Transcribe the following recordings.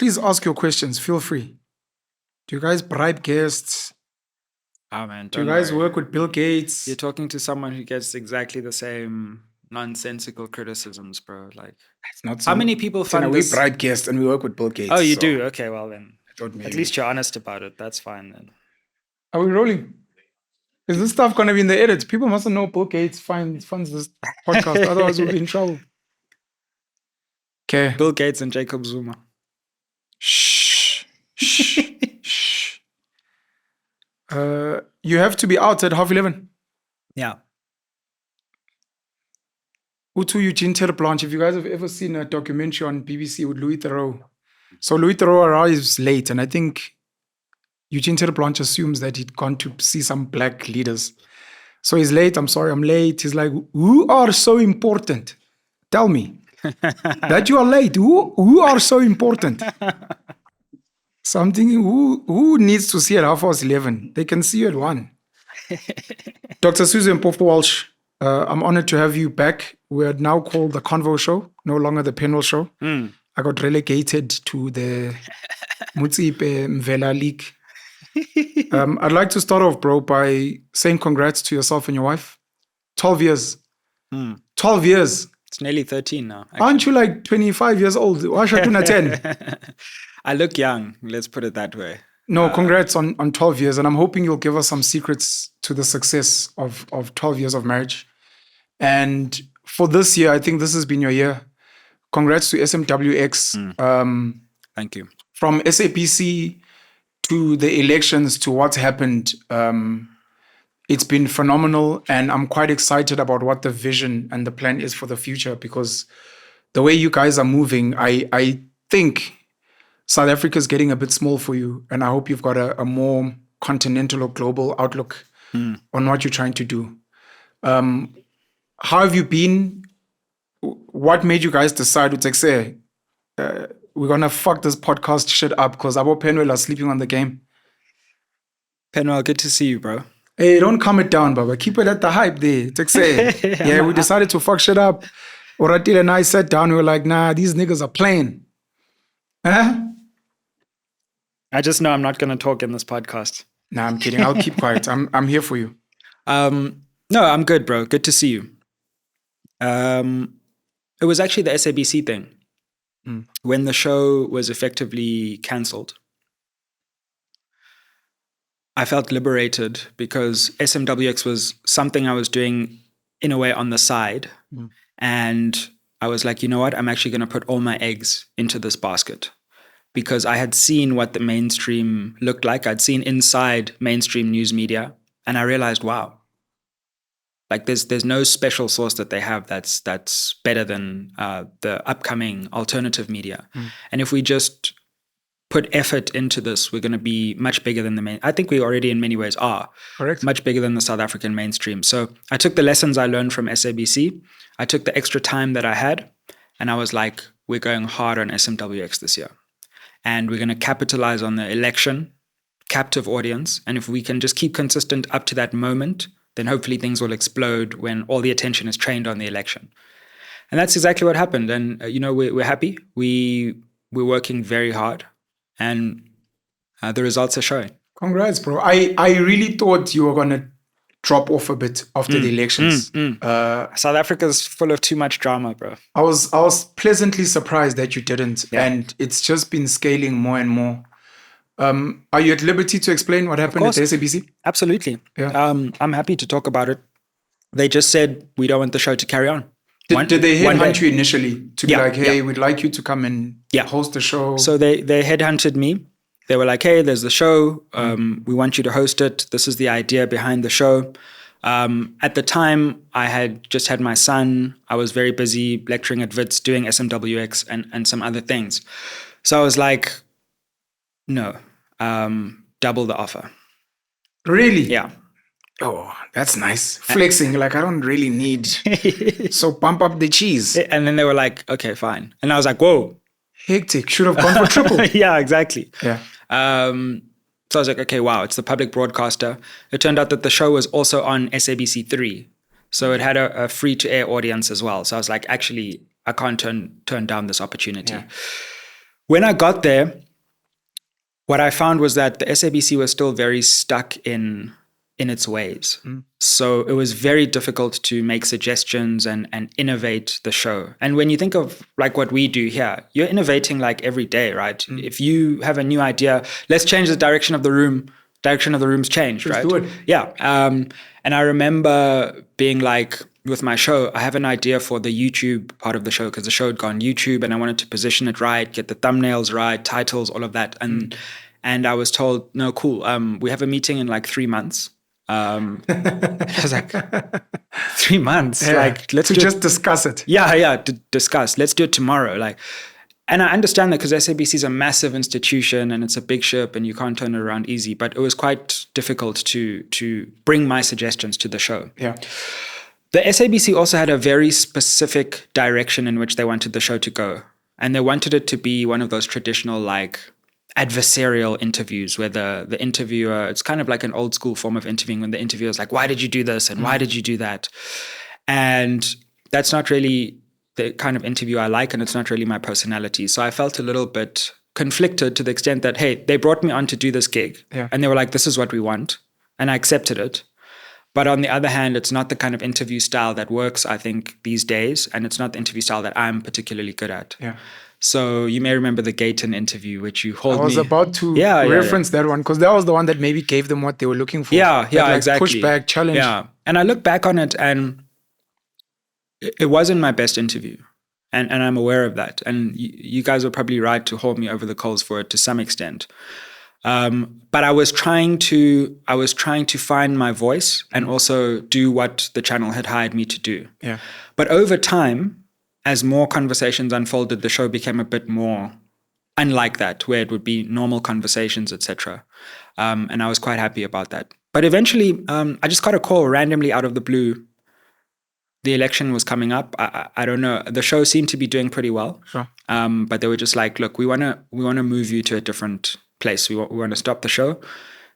Please ask your questions. Feel free. Do you guys bribe guests? Oh man, Do you guys work with Bill Gates? You're talking to someone who gets exactly the same nonsensical criticisms, bro. Like, It's not how many people fund we this? bribe guests and we work with Bill Gates. Oh, you do? Okay, well then. Maybe. At least you're honest about it. That's fine then. Are we rolling? Is this stuff going to be in the edit? People mustn't know Bill Gates funds this podcast. Otherwise, we'll be in trouble. Okay. Bill Gates and Jacob Zuma. Shh. Shh. Shh. You have to be out at 11:30. Yeah. Utu Eugene Terreblanche. If you guys have ever seen a documentary on BBC with Louis Theroux. So Louis Theroux arrives late, and I think Eugene Terreblanche assumes that he'd gone to see some black leaders. So he's late. I'm sorry, I'm late. He's like, who are so important? Tell me that you are late. Who are so important? So I'm thinking, who needs to see at 11:30? They can see you at 1. Dr. Sizwe Mpofu-Walsh, I'm honored to have you back. We're now called the Konvo Show, no longer the Penuel Show. I got relegated to the Mutsipe Mvela League. I'd like to start off, bro, by saying congrats to yourself and your wife. 12 years. 12 years. It's nearly 13 now. Actually. Aren't you like 25 years old? Why should I do 10? I look young, let's put it that way. No, congrats on 12 years. And I'm hoping you'll give us some secrets to the success of 12 years of marriage. And for this year, I think this has been your year. Congrats to SMWX. Thank you. From SABC to the elections to what's happened, it's been phenomenal. And I'm quite excited about what the vision and the plan is for the future, because the way you guys are moving, I think South Africa is getting a bit small for you. And I hope you've got a more continental or global outlook on what you're trying to do. How have you been? What made you guys decide to say, we're going to fuck this podcast shit up because our Penuel are sleeping on the game? Penuel, good to see you, bro. Hey, don't calm it down, Baba. Keep it at the hype there. Yeah, we decided to fuck shit up. Oratil and I sat down. We were like, nah, these niggas are playing. Huh? I just know I'm not going to talk in this podcast. Nah, I'm kidding. I'll keep quiet. I'm here for you. No, I'm good, bro. Good to see you. It was actually the SABC thing. When the show was effectively cancelled, I felt liberated because SMWX was something I was doing in a way on the side. And I was like, you know what? I'm actually going to put all my eggs into this basket, because I had seen what the mainstream looked like. I'd seen inside mainstream news media, and I realized, wow, like there's no special source that they have that's better than the upcoming alternative media. And if we just put effort into this, we're going to be much bigger than the main. I think we already in many ways are. Correct. Much bigger than the South African mainstream. So I took the lessons I learned from SABC. I took the extra time that I had, and I was like, we're going hard on SMWX this year. And we're going to capitalize on the election, captive audience. And if we can just keep consistent up to that moment, then hopefully things will explode when all the attention is trained on the election. And that's exactly what happened. And, we're happy. We're working very hard. And the results are showing. Congrats, bro. I really thought you were going to drop off a bit after the elections. South Africa's full of too much drama, bro. I was pleasantly surprised that you didn't. Yeah. And it's just been scaling more and more. Are you at liberty to explain what happened at the SABC? Absolutely. Yeah. I'm happy to talk about it. They just said, we don't want the show to carry on. Did they headhunt you initially to be like, hey, we'd like you to come and host the show? So they headhunted me. They were like, hey, there's the show. We want you to host it. This is the idea behind the show. At the time, I had just had my son. I was very busy lecturing at Wits, doing SMWX and some other things. So I was like, no, double the offer. Really? Yeah. Oh, that's nice. Flexing, like I don't really need. So bump up the cheese. And then they were like, okay, fine. And I was like, whoa. Hectic. Should have gone for triple. Yeah, exactly. Yeah. So I was like, okay, wow, it's the public broadcaster. It turned out that the show was also on SABC 3. So it had a free-to-air audience as well. So I was like, actually, I can't turn down this opportunity. Yeah. when I got there, what I found was that the SABC was still very stuck in its ways. So it was very difficult to make suggestions and innovate the show. And when you think of like what we do here, you're innovating like every day, right? If you have a new idea, let's change the direction of the room. Direction of the room's changed, right? Do it. Yeah. And I remember being like, with my show, I have an idea for the YouTube part of the show because the show had gone YouTube and I wanted to position it right, get the thumbnails right, titles, all of that. And I was told, no, cool. We have a meeting in like 3 months. I was like, 3 months? Yeah, like, let's just discuss it. Yeah, discuss. Let's do it tomorrow. Like, and I understand that because SABC is a massive institution and it's a big ship and you can't turn it around easy. But it was quite difficult to bring my suggestions to the show. Yeah. The SABC also had a very specific direction in which they wanted the show to go. And they wanted it to be one of those traditional like adversarial interviews where the interviewer, it's kind of like an old school form of interviewing when the interviewer is like, why did you do this? And why did you do that? And that's not really the kind of interview I like, and it's not really my personality. So I felt a little bit conflicted to the extent that, hey, they brought me on to do this gig. Yeah. And they were like, this is what we want. And I accepted it. But on the other hand, it's not the kind of interview style that works, I think, these days. And it's not the interview style that I'm particularly good at. Yeah. So you may remember the Gayton interview, which you hold me. I was about to reference that one because that was the one that maybe gave them what they were looking for. Yeah, like exactly. Pushback, challenge. Yeah. And I look back on it and it wasn't my best interview. And I'm aware of that. And you guys were probably right to hold me over the coals for it to some extent. But I was trying to find my voice and also do what the channel had hired me to do. Yeah. But over time, as more conversations unfolded, the show became a bit more unlike that, where it would be normal conversations, etc. And I was quite happy about that. But eventually, I just got a call randomly out of the blue. The election was coming up. I don't know. The show seemed to be doing pretty well. Sure. But they were just like, look, we want to move you to a different place. We want to stop the show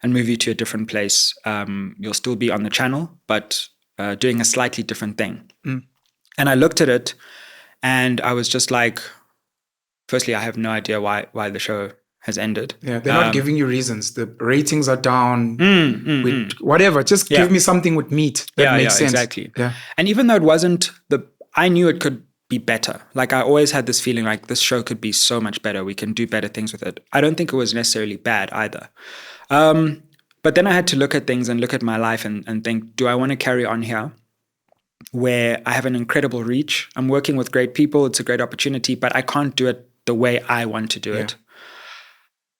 and move you to a different place. You'll still be on the channel, but doing a slightly different thing. And I looked at it and I was just like, firstly, I have no idea why the show has ended. Yeah, they're not giving you reasons. The ratings are down, whatever. Just give me something with meat that makes sense. Exactly. Yeah. And even though it wasn't I knew it could be better. Like I always had this feeling like this show could be so much better. We can do better things with it. I don't think it was necessarily bad either. But then I had to look at things and look at my life and think, do I want to carry on here where I have an incredible reach? I'm working with great people. It's a great opportunity, but I can't do it the way I want to do it.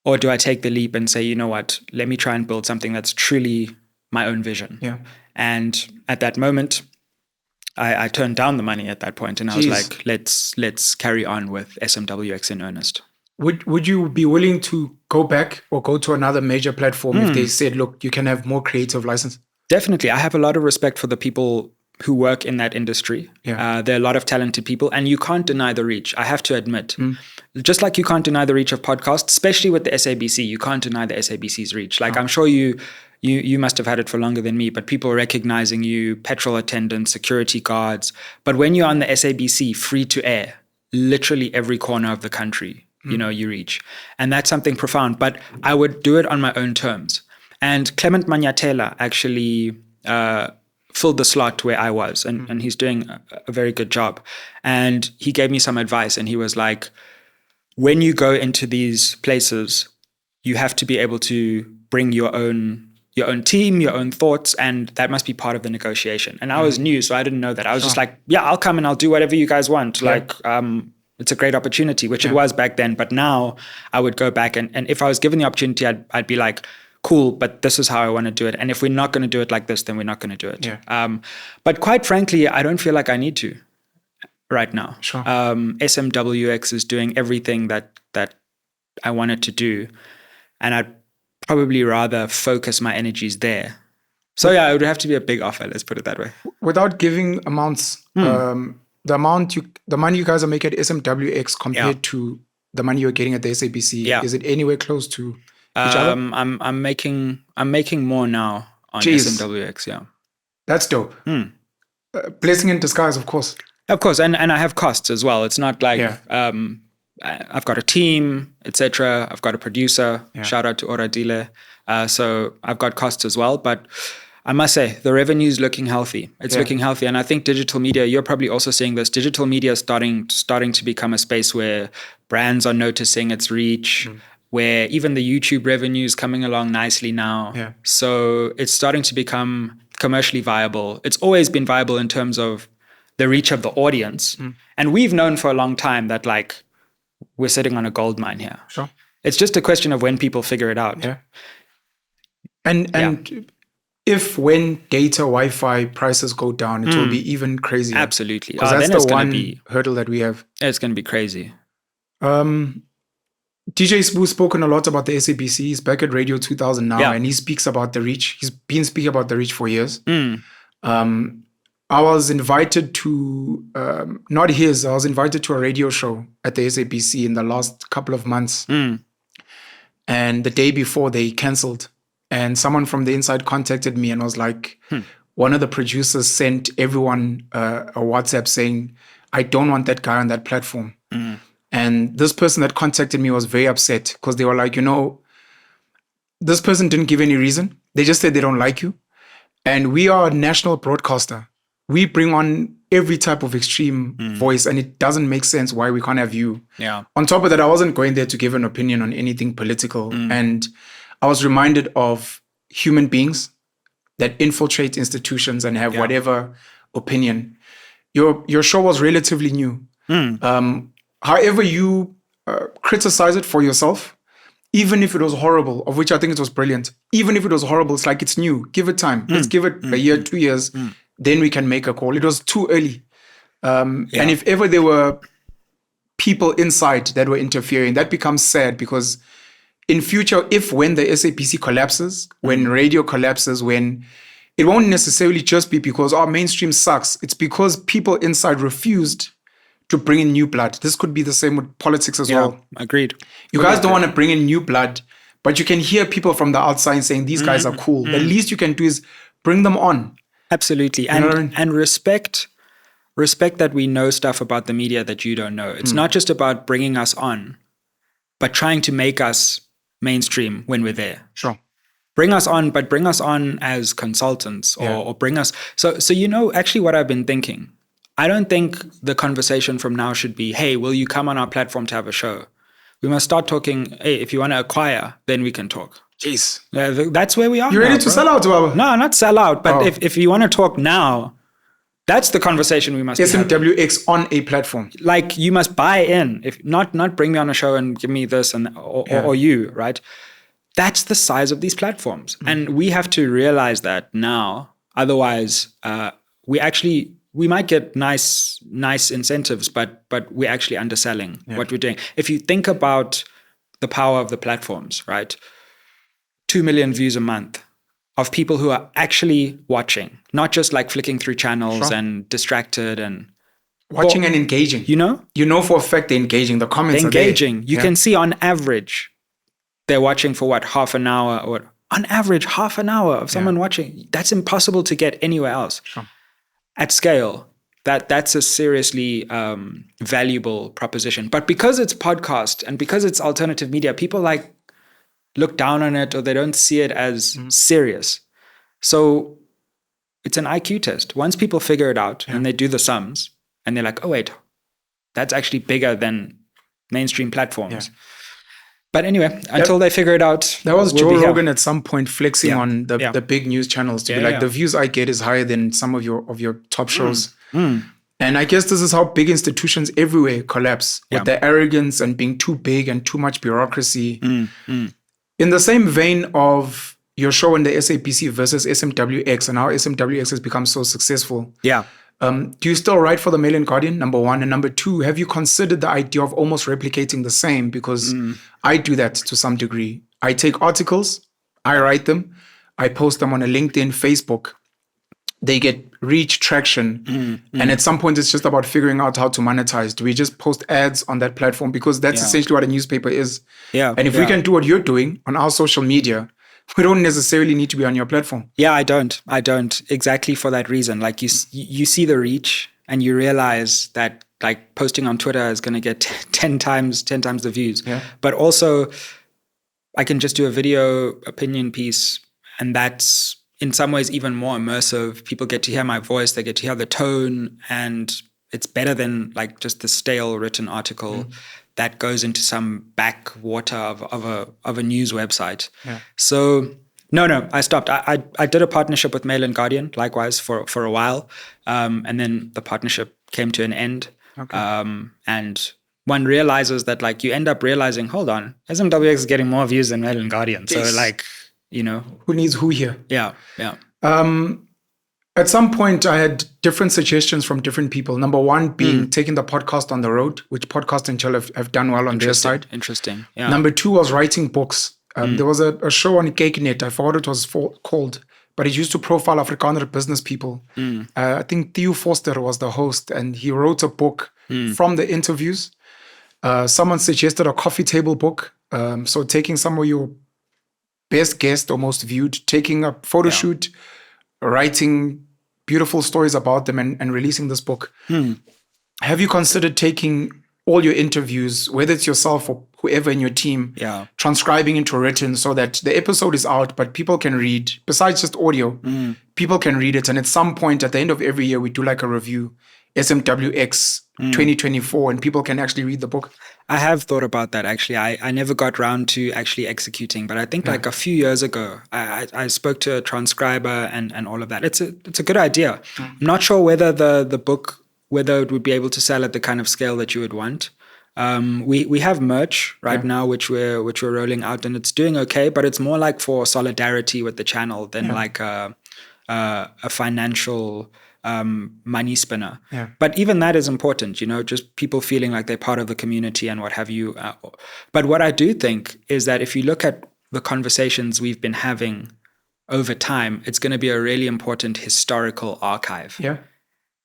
Or do I take the leap and say, you know what, let me try and build something that's truly my own vision? Yeah. And at that moment, I turned down the money at that point and I was like, let's carry on with SMWX in earnest. Would you be willing to go back or go to another major platform if they said, look, you can have more creative license? Definitely. I have a lot of respect for the people who work in that industry. Yeah. There are a lot of talented people and you can't deny the reach. I have to admit. Just like you can't deny the reach of podcasts, especially with the SABC, you can't deny the SABC's reach. Like I'm sure you must have had it for longer than me, but people recognizing you, petrol attendants, security guards. But when you're on the SABC, free to air, literally every corner of the country, you reach. And that's something profound. But I would do it on my own terms. And Clement Manyatela actually filled the slot where I was, and he's doing a very good job. And he gave me some advice, and he was like, when you go into these places, you have to be able to bring your own team, your own thoughts, and that must be part of the negotiation. And I was new, so I didn't know that. I was just like, yeah, I'll come and I'll do whatever you guys want. Like, it's a great opportunity, which it was back then. But now I would go back and if I was given the opportunity, I'd be like, cool, but this is how I want to do it. And if we're not going to do it like this, then we're not going to do it. Yeah. But quite frankly, I don't feel like I need to right now. Sure. SMWX is doing everything that I wanted to do. And I'd probably rather focus my energies there. So yeah, it would have to be a big offer. Let's put it that way. Without giving amounts, the money you guys are making at SMWX compared to the money you're getting at the SABC, is it anywhere close to each other? I'm making more now on SMWX. Yeah, that's dope. Blessing in disguise, of course. Of course, and I have costs as well. It's not like I've got a team, etc. I've got a producer. Shout out to Oradile. So I've got costs as well, but I must say the revenue is looking healthy. It's looking healthy, and I think digital media. You're probably also seeing this. Digital media is starting to become a space where brands are noticing its reach. Where even the YouTube revenue is coming along nicely now. So it's starting to become commercially viable. It's always been viable in terms of the reach of the audience. And we've known for a long time that like we're sitting on a gold mine here. Sure. It's just a question of when people figure it out. And if when data Wi-Fi prices go down, it will be even crazier. Absolutely. Because that's the one hurdle that we have. It's going to be crazy. DJ Sboo's spoken a lot about the SABC. He's back at Radio 2000 now, and he speaks about the reach. He's been speaking about the reach for years. I was invited to, I was invited to a radio show at the SABC in the last couple of months. And the day before, they canceled. And someone from the inside contacted me and was like, one of the producers sent everyone a WhatsApp saying, I don't want that guy on that platform. And this person that contacted me was very upset because they were like, this person didn't give any reason. They just said they don't like you. And we are a national broadcaster. We bring on every type of extreme voice, and it doesn't make sense why we can't have you. On top of that, I wasn't going there to give an opinion on anything political. And I was reminded of human beings that infiltrate institutions and have whatever opinion. Your show was relatively new. However you criticize it for yourself, even if it was horrible, of which I think it was brilliant, even if it was horrible, it's like it's new. Give it time. Let's give it a year, 2 years, then we can make a call. It was too early. And if ever there were people inside that were interfering, that becomes sad because in future, when the SABC collapses, when radio collapses, when it won't necessarily just be because our mainstream sucks. It's because people inside refused to bring in new blood. This could be the same with politics as well. Agreed. You guys don't want to bring in new blood, but you can hear people from the outside saying these guys are cool. The least you can do is bring them on. Absolutely. And respect that we know stuff about the media that you don't know. It's not just about bringing us on, but trying to make us mainstream when we're there. Sure. Bring us on, but bring us on as consultants or bring us. So actually what I've been thinking, I don't think the conversation from now should be, hey, will you come on our platform to have a show? We must start talking, hey, if you want to acquire, then we can talk. Jeez. That's where we are. You're ready to sell out, Baba? No, not sell out. But if you want to talk now, that's the conversation we must be having. SMWX on a platform. Like you must buy in. If not bring me on a show and give me this or you, right? That's the size of these platforms. And we have to realize that now. Otherwise, we might get nice incentives, but we're actually underselling what we're doing. If you think about the power of the platforms, right? 2 million views a month of people who are actually watching, not just like flicking through channels and distracted and watching and engaging. You know for a fact they're engaging. The comments are engaging. You can see on average they're watching for half an hour, or on average half an hour of someone watching. That's impossible to get anywhere else. Sure. At scale, that's a seriously valuable proposition. But because it's podcast and because it's alternative media, people look down on it or they don't see it as serious. So it's an IQ test. Once people figure it out and they do the sums and they're like, oh wait, that's actually bigger than mainstream platforms. But anyway, until they figure it out. That was Joe Rogan at some point flexing on the big news channels to be like, the views I get is higher than some of your top shows. And I guess this is how big institutions everywhere collapse with their arrogance and being too big and too much bureaucracy. In the same vein of your show in the SABC versus SMWX and how SMWX has become so successful. Do you still write for the Mail and Guardian, number one? And number two, have you considered the idea of almost replicating the same? Because I do that to some degree. I take articles, I write them, I post them on a LinkedIn, Facebook. They get reach, traction. And at some point, it's just about figuring out how to monetize. Do we just post ads on that platform? Because that's essentially what a newspaper is. And if we can do what you're doing on our social media, we don't necessarily need to be on your platform. I don't. Exactly for that reason. Like you see the reach and you realize that like posting on Twitter is going to get 10 times the views. Yeah. But also I can just do a video opinion piece, and that's in some ways even more immersive. People get to hear my voice, they get to hear the tone, and it's better than like just the stale written article that goes into some backwater of a news website. Yeah. So no, I stopped. I did a partnership with Mail and Guardian, likewise for a while, and then the partnership came to an end. Okay. And one realizes that like you end up realizing, hold on, SMWX is getting more views than Mail and Guardian. So Yes. like, you know, Who needs who here? yeah. At some point, I had different suggestions from different people. Number one being taking the podcast on the road, which Podcast and Chill have done well on their side. Interesting. Yeah. Number two was writing books. There was a show on Gayton, I forgot what it was called, but it used to profile Afrikaner business people. I think Theo Forster was the host, and he wrote a book from the interviews. Someone suggested a coffee table book. So taking some of your best guests or most viewed, taking a photo shoot, writing beautiful stories about them and releasing this book. Have you considered taking all your interviews, whether it's yourself or whoever in your team, transcribing into written so that the episode is out, but people can read, besides just audio, people can read it. And at some point at the end of every year, we do like a review, SMWX 2024, and people can actually read the book. I have thought about that, actually. I never got round to actually executing, but I think like a few years ago, I spoke to a transcriber and all of that. It's a good idea. I'm not sure whether the book, whether it would be able to sell at the kind of scale that you would want. We have merch right now, which we're rolling out, and it's doing okay, but it's more like for solidarity with the channel than like a financial money spinner. But even that is important, you know, just people feeling like they're part of the community and what have you. But what I do think is that if you look at the conversations we've been having over time, it's going to be a really important historical archive.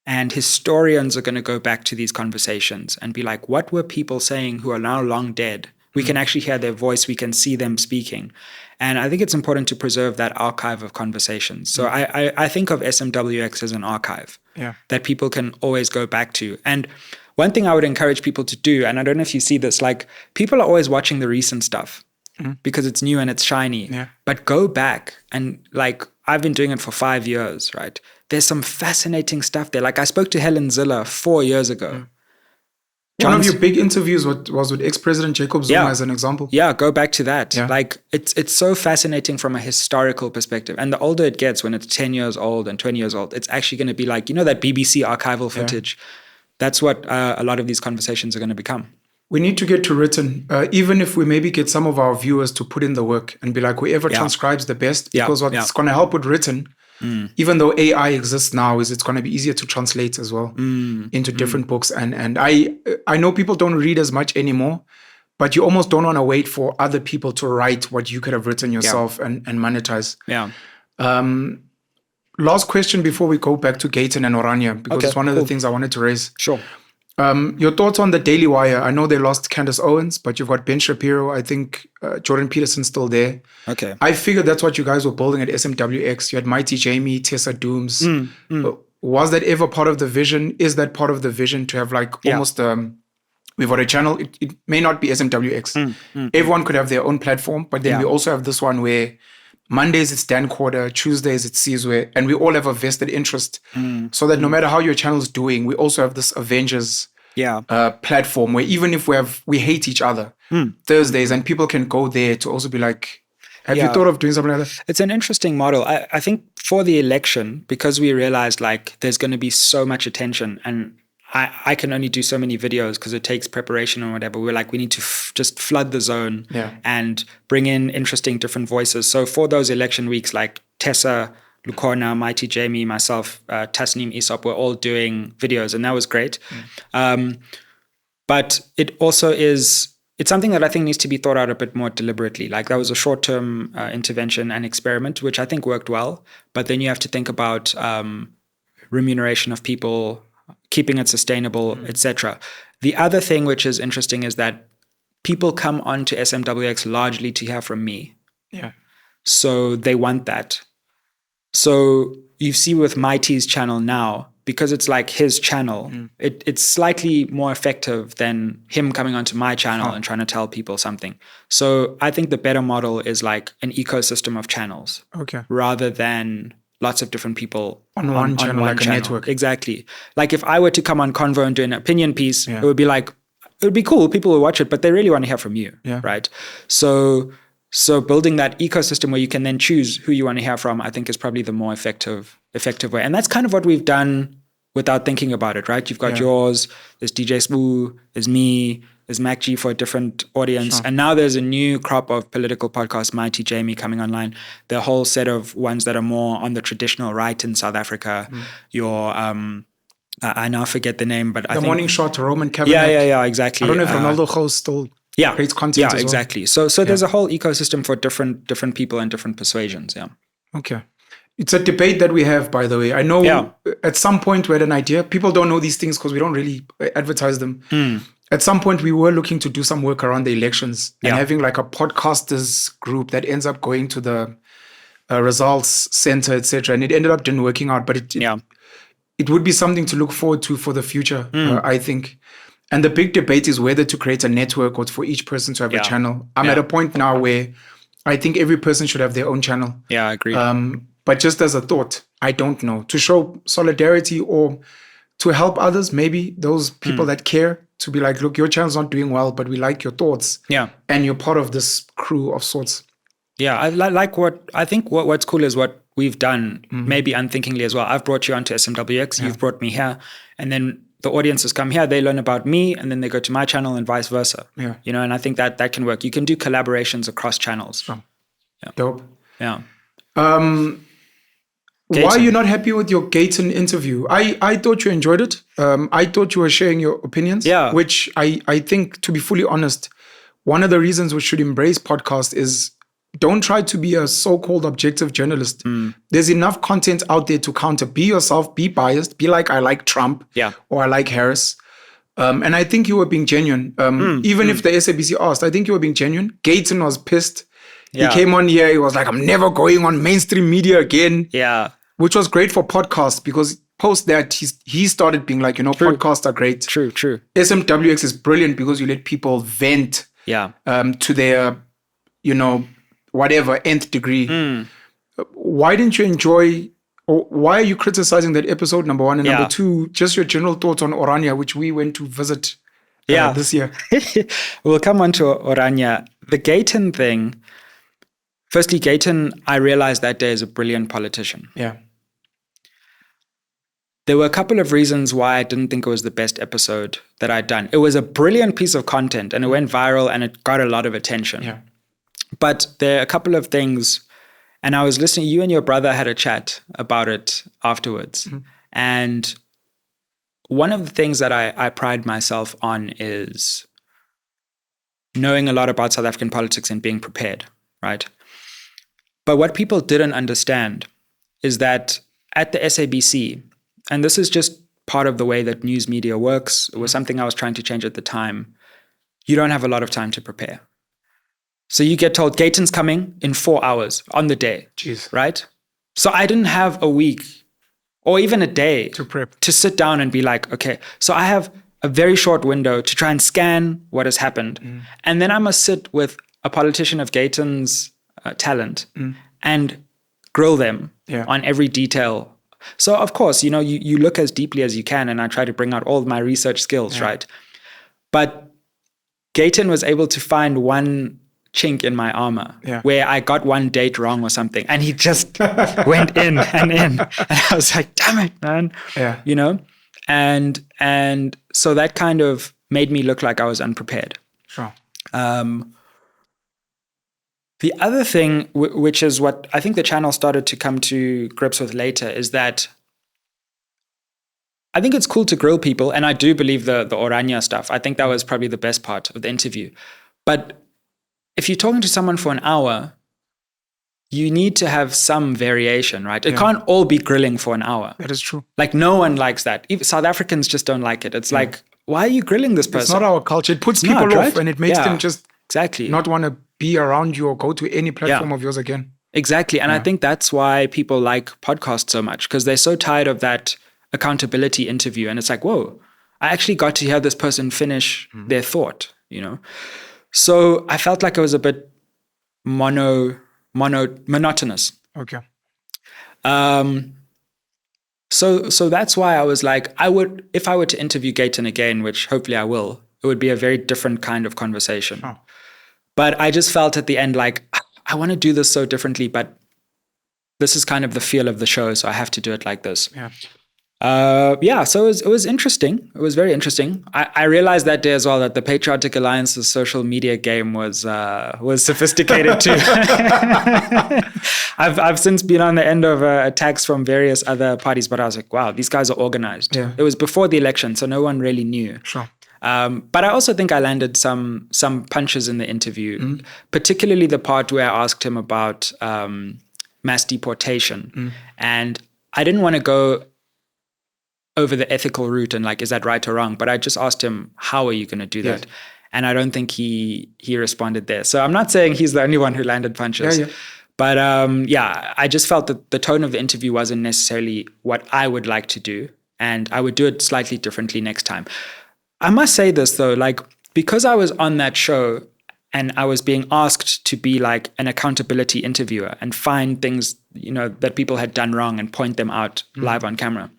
And historians are going to go back to these conversations and be like, what were people saying who are now long dead? We can actually hear their voice. We can see them speaking. And I think it's important to preserve that archive of conversations. So I think of SMWX as an archive that people can always go back to. And one thing I would encourage people to do, and I don't know if you see this, like people are always watching the recent stuff because it's new and it's shiny. But go back and like I've been doing it for 5 years, right? There's some fascinating stuff there. Like I spoke to Helen Ziller 4 years ago. One of your big interviews was with ex-President Jacob Zuma as an example. Yeah, go back to that. Like it's so fascinating from a historical perspective. And the older it gets, when it's 10 years old and 20 years old, it's actually going to be like, you know, that BBC archival footage. That's what a lot of these conversations are going to become. We need to get to written, even if we maybe get some of our viewers to put in the work and be like, whoever transcribes the best, because what's going to help with written, even though AI exists now, is it's going to be easier to translate as well into different books. And I know people don't read as much anymore, but you almost don't want to wait for other people to write what you could have written yourself and monetize. Last question before we go back to Gayton and Orania, because it's one of the things I wanted to raise. Sure. Your thoughts on the Daily Wire? I know they lost Candace Owens, but you've got Ben Shapiro. I think Jordan Peterson's still there. Okay. I figured that's what you guys were building at SMWX. You had Mighty Jamie, Tessa Dooms. Was that ever part of the vision? Is that part of the vision to have like almost we've got a channel? It may not be SMWX. Everyone could have their own platform, but then we also have this one where Mondays it's Dan Quarter, Tuesdays it's Sizwe, and we all have a vested interest. So that no matter how your channel is doing, we also have this Avengers platform where even if we hate each other Thursdays, and people can go there to also be like, have you thought of doing something like that? It's an interesting model. I think for the election, because we realized like there's going to be so much attention, and I can only do so many videos because it takes preparation or whatever. We're like, we need to just flood the zone and bring in interesting different voices. So for those election weeks, like Tessa, Lukona, Mighty Jamie, myself, Tasneem Aesop, we're all doing videos, and that was great. But it also it's something that I think needs to be thought out a bit more deliberately. Like that was a short-term intervention and experiment, which I think worked well. But then you have to think about remuneration of people, keeping it sustainable, etc. The other thing which is interesting is that people come on to SMWX largely to hear from me. So they want that. So you see with Mighty's channel now, because it's like his channel, it's slightly more effective than him coming onto my channel and trying to tell people something. So I think the better model is like an ecosystem of channels, rather than lots of different people on one channel, like a network. Exactly. Like if I were to come on Konvo and do an opinion piece, it would be like, it would be cool. People will watch it, but they really want to hear from you, right? So building that ecosystem where you can then choose who you want to hear from, I think is probably the more effective way. And that's kind of what we've done without thinking about it, right? You've got yours, there's DJ Spoo, there's me, there's Mac G for a different audience. And now there's a new crop of political podcasts, Mighty Jamie coming online. There are a whole set of ones that are more on the traditional right in South Africa. Your I now forget the name, but I think... The Morning Shot, Roman Cabinet. Yeah, exactly. I don't know if Ronaldo hosts still creates content as well. Exactly. So there's a whole ecosystem for different people and different persuasions, Okay. It's a debate that we have, by the way. I know at some point we had an idea. People don't know these things because we don't really advertise them. At some point, we were looking to do some work around the elections and having like a podcasters group that ends up going to the results center, etc. And it ended up didn't working out, but it would be something to look forward to for the future, I think. And the big debate is whether to create a network or for each person to have a channel. I'm at a point now where I think every person should have their own channel. Yeah, I agree. But just as a thought, I don't know. To show solidarity or to help others, maybe those people that care, to be like, look, your channel's not doing well, but we like your thoughts. Yeah. And you're part of this crew of sorts. Yeah, I think what's cool is what we've done, maybe unthinkingly as well. I've brought you onto SMWX, you've brought me here, and then the audiences come here, they learn about me, and then they go to my channel and vice versa. Yeah. You know, and I think that can work. You can do collaborations across channels. Sure. Yeah. Dope. Yeah. Why are you not happy with your Gayton interview? I thought you enjoyed it. I thought you were sharing your opinions. Yeah. Which I think, to be fully honest, one of the reasons we should embrace podcast is don't try to be a so-called objective journalist. There's enough content out there to counter. Be yourself, be biased, be like, I like Trump or I like Harris. And I think you were being genuine. Even if the SABC asked, I think you were being genuine. Gayton was pissed. Yeah. He came on here, he was like, I'm never going on mainstream media again. Yeah. Which was great for podcasts because post that, he started being like, podcasts are great. True. SMWX is brilliant because you let people vent to their, whatever, nth degree. Why didn't you enjoy, or why are you criticizing that episode, number one? And number two, just your general thoughts on Orania, which we went to visit this year. We'll come on to Orania. The Gayton thing, firstly, Gayton, I realized that day is a brilliant politician. Yeah. There were a couple of reasons why I didn't think it was the best episode that I'd done. It was a brilliant piece of content and it went viral and it got a lot of attention. Yeah. But there are a couple of things, and I was listening, you and your brother had a chat about it afterwards. And one of the things that I pride myself on is knowing a lot about South African politics and being prepared, right? But what people didn't understand is that at the SABC, and this is just part of the way that news media works, it was something I was trying to change at the time, you don't have a lot of time to prepare. So you get told, Gayton's coming in 4 hours on the day. Jeez. Right? So I didn't have a week or even a day to prep, to sit down and be like, okay, so I have a very short window to try and scan what has happened. And then I must sit with a politician of Gayton's talent and grill them on every detail. So of course, you look as deeply as you can, and I try to bring out all of my research skills, right? But Gayton was able to find one chink in my armor where I got one date wrong or something, and he just went in and in, and I was like, damn it, man. And so that kind of made me look like I was unprepared. Sure. The other thing, which is what I think the channel started to come to grips with later, is that I think it's cool to grill people, and I do believe the Orania stuff. I think that was probably the best part of the interview. But if you're talking to someone for an hour, you need to have some variation, right? It can't all be grilling for an hour. That is true. Like, no one likes that. Even South Africans just don't like it. It's like, why are you grilling this person? It's not our culture. It puts people off, and it makes them just not want to be around you or go to any platform of yours again. Exactly. And I think that's why people like podcasts so much, because they're so tired of that accountability interview. And it's like, whoa, I actually got to hear this person finish their thought, you know? So I felt like I was a bit monotonous. Okay. So that's why I was like, if I were to interview Gayton again, which hopefully I will, it would be a very different kind of conversation. Oh. But I just felt at the end like, I want to do this so differently, but this is kind of the feel of the show, so I have to do it like this. Yeah. So it was interesting. It was very interesting. I realized that day as well that the Patriotic Alliance's social media game was sophisticated too. I've since been on the end of attacks from various other parties, but I was like, wow, these guys are organized. Yeah. It was before the election, so no one really knew. Sure. But I also think I landed some punches in the interview, particularly the part where I asked him about mass deportation, and I didn't want to go over the ethical route and like, is that right or wrong? But I just asked him, how are you going to do that? And I don't think he responded there. So I'm not saying he's the only one who landed punches. But I just felt that the tone of the interview wasn't necessarily what I would like to do. And I would do it slightly differently next time. I must say this though, like, because I was on that show and I was being asked to be like an accountability interviewer and find things, you know, that people had done wrong and point them out live on camera,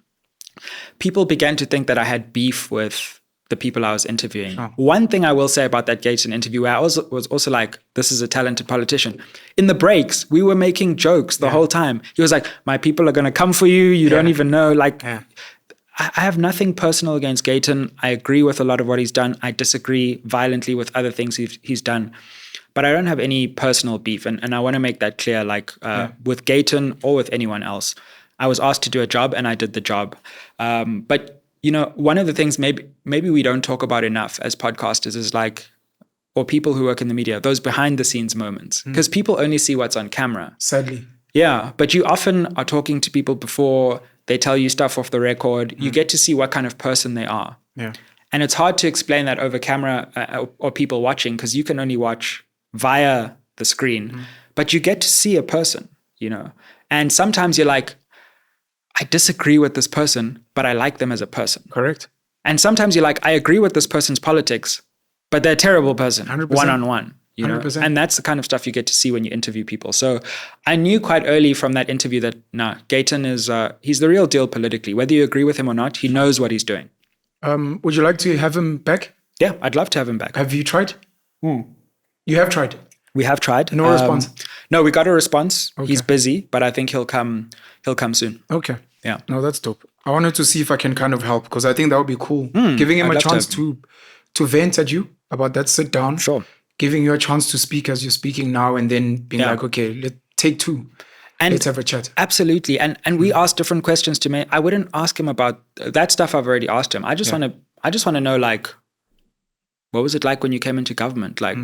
people began to think that I had beef with the people I was interviewing. One thing I will say about that Gayton interview, where I was also like, this is a talented politician. In the breaks, we were making jokes the whole time. He was like, my people are going to come for you. You don't even know. Like, I have nothing personal against Gayton. I agree with a lot of what he's done. I disagree violently with other things he's done. But I don't have any personal beef. And I want to make that clear, like with Gayton or with anyone else. I was asked to do a job and I did the job. But, you know, one of the things maybe we don't talk about enough as podcasters is like, or people who work in the media, those behind the scenes moments. Because people only see what's on camera. Sadly. Yeah, but you often are talking to people before they tell you stuff off the record. You get to see what kind of person they are. Yeah. And it's hard to explain that over camera or people watching because you can only watch via the screen. But you get to see a person, you know. And sometimes you're like, I disagree with this person, but I like them as a person. Correct. And sometimes you're like, I agree with this person's politics, but they're a terrible person, 100%. one-on-one. You know? 100%. And that's the kind of stuff you get to see when you interview people. So I knew quite early from that interview that, Gayton is, he's the real deal politically. Whether you agree with him or not, he knows what he's doing. Would you like to have him back? Yeah, I'd love to have him back. Have you tried? You have tried? We have tried. No response? No, we got a response. Okay. He's busy, but I think he'll come soon. Okay. Yeah. No, that's dope. I wanted to see if I can kind of help because I think that would be cool. Giving him I'd a love chance to vent at you about that sit down. Sure. Giving you a chance to speak as you're speaking now and then being like, okay, let's take two. And let's have a chat. Absolutely. And we asked different questions to me. I wouldn't ask him about that stuff. I've already asked him. I just want to know, like, what was it like when you came into government? Like,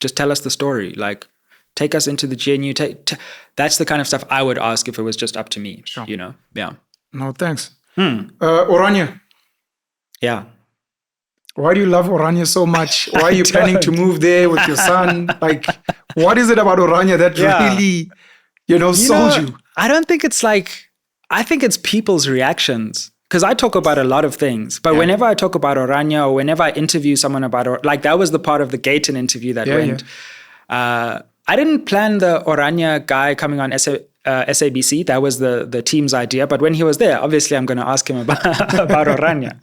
just tell us the story. Like, take us into the GNU. That's the kind of stuff I would ask if it was just up to me. Sure. You know? Yeah. No, thanks. Orania. Yeah. Why do you love Orania so much? Why are you planning to move there with your son? Like, what is it about Orania that really, sold you? I don't think it's like, I think it's people's reactions. Because I talk about a lot of things. But whenever I talk about Orania or whenever I interview someone about, like that was the part of the Gayton interview that went. Yeah. I didn't plan the Orania guy coming on SABC. That was the team's idea. But when he was there, obviously I'm going to ask him about Orania.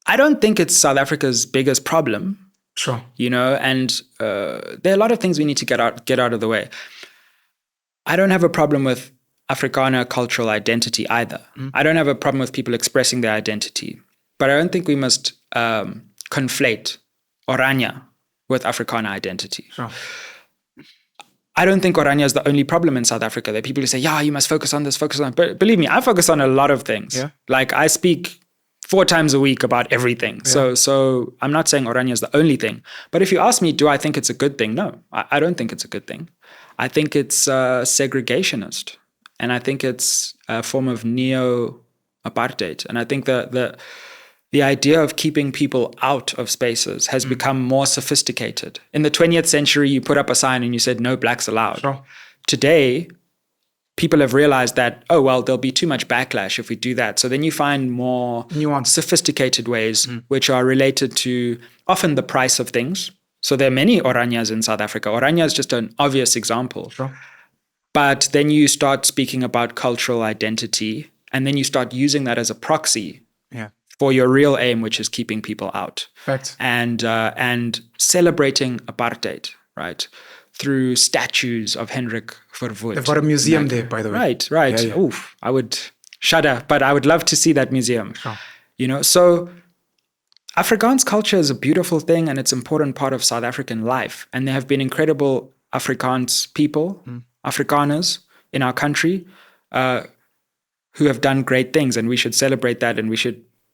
I don't think it's South Africa's biggest problem. Sure. And there are a lot of things we need to get out of the way. I don't have a problem with Afrikaner cultural identity either. I don't have a problem with people expressing their identity. But I don't think we must conflate Orania with Afrikaner identity. Sure. I don't think Orania is the only problem in South Africa. There are people who say, you must focus on this, focus on that. But believe me, I focus on a lot of things. Yeah. Like I speak 4 times a week about everything. Yeah. So I'm not saying Orania is the only thing. But if you ask me, do I think it's a good thing? No, I don't think it's a good thing. I think it's segregationist. And I think it's a form of neo-apartheid. And I think the idea of keeping people out of spaces has become more sophisticated. In the 20th century, you put up a sign and you said, no blacks allowed. Sure. Today, people have realized that, oh, well, there'll be too much backlash if we do that. So then you find more sophisticated ways, which are related to often the price of things. So there are many Oranias in South Africa. Orania is just an obvious example. Sure. But then you start speaking about cultural identity, and then you start using that as a proxy for your real aim, which is keeping people out. Facts. And celebrating apartheid, right? Through statues of Hendrik Verwoerd. They've got a museum there, by the way. Right. Yeah. Oof, I would shudder, but I would love to see that museum. Sure. So Afrikaans culture is a beautiful thing, and it's an important part of South African life. And there have been incredible Afrikaans people, Afrikaners in our country, who have done great things, and we should celebrate that, and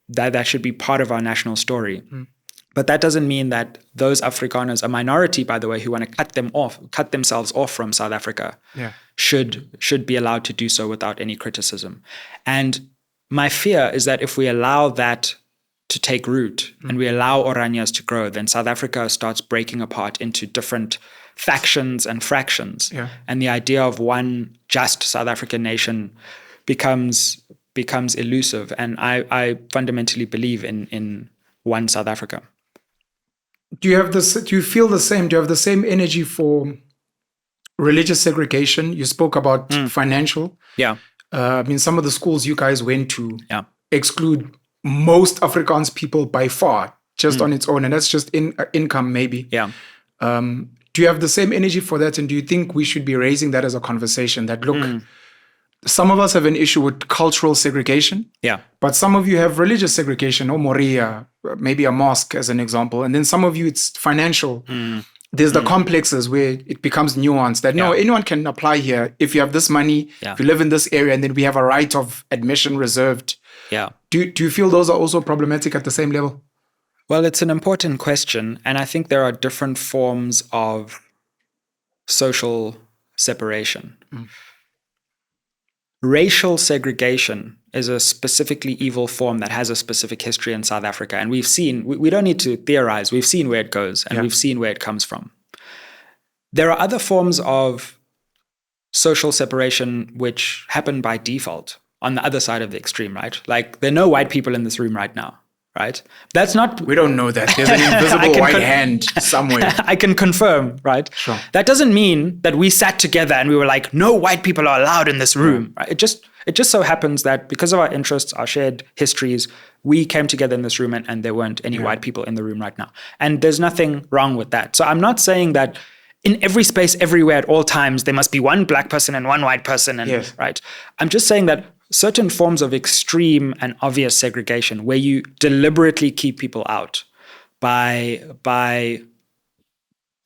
that should be part of our national story. But that doesn't mean that those Afrikaners, a minority, by the way, who want to cut themselves off from South Africa, should be allowed to do so without any criticism. And my fear is that if we allow that to take root and we allow Oranias to grow, then South Africa starts breaking apart into different factions and fractions. Yeah. And the idea of one just South African nation becomes elusive. And I fundamentally believe in one South Africa. Do you feel the same? Do you have the same energy for religious segregation? You spoke about financial. Yeah. Some of the schools you guys went to exclude most Afrikaans people by far, just on its own. And that's just income, maybe. Yeah. Do you have the same energy for that? And do you think we should be raising that as a conversation? That, look, some of us have an issue with cultural segregation. Yeah. But some of you have religious segregation, or Moria, maybe a mosque as an example. And then some of you, it's financial. There's the complexes where it becomes nuanced that no, anyone can apply here if you have this money, if you live in this area, and then we have a right of admission reserved. Yeah. Do you feel those are also problematic at the same level? Well, it's an important question. And I think there are different forms of social separation. Racial segregation is a specifically evil form that has a specific history in South Africa. And we've seen, we don't need to theorize, we've seen where it goes and we've seen where it comes from. There are other forms of social separation which happen by default on the other side of the extreme, right? Like there are no white people in this room right now, right? That's not... We don't know that. There's an invisible white hand somewhere. I can confirm, right? Sure. That doesn't mean that we sat together and we were like, no white people are allowed in this room. Right? It just so happens that because of our interests, our shared histories, we came together in this room and there weren't any white people in the room right now. And there's nothing wrong with that. So I'm not saying that in every space, everywhere, at all times, there must be one black person and one white person. And right. I'm just saying that certain forms of extreme and obvious segregation where you deliberately keep people out by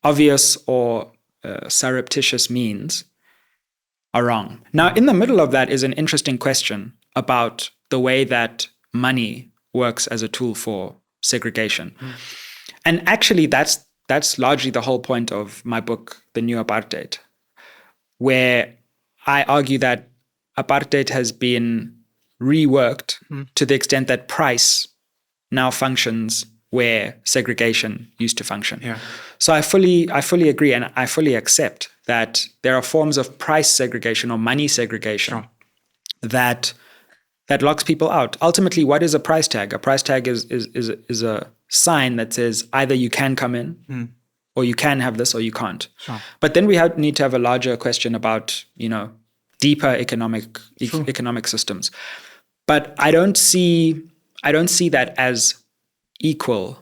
obvious or surreptitious means are wrong. Now, in the middle of that is an interesting question about the way that money works as a tool for segregation. And actually, that's largely the whole point of my book, The New Apartheid, where I argue that apartheid has been reworked to the extent that price now functions where segregation used to function. Yeah. So I fully agree and I fully accept that there are forms of price segregation or money segregation that locks people out. Ultimately, what is a price tag? A price tag is a sign that says either you can come in or you can have this or you can't. Sure. But then we need to have a larger question about, deeper economic systems. But I don't see that as equal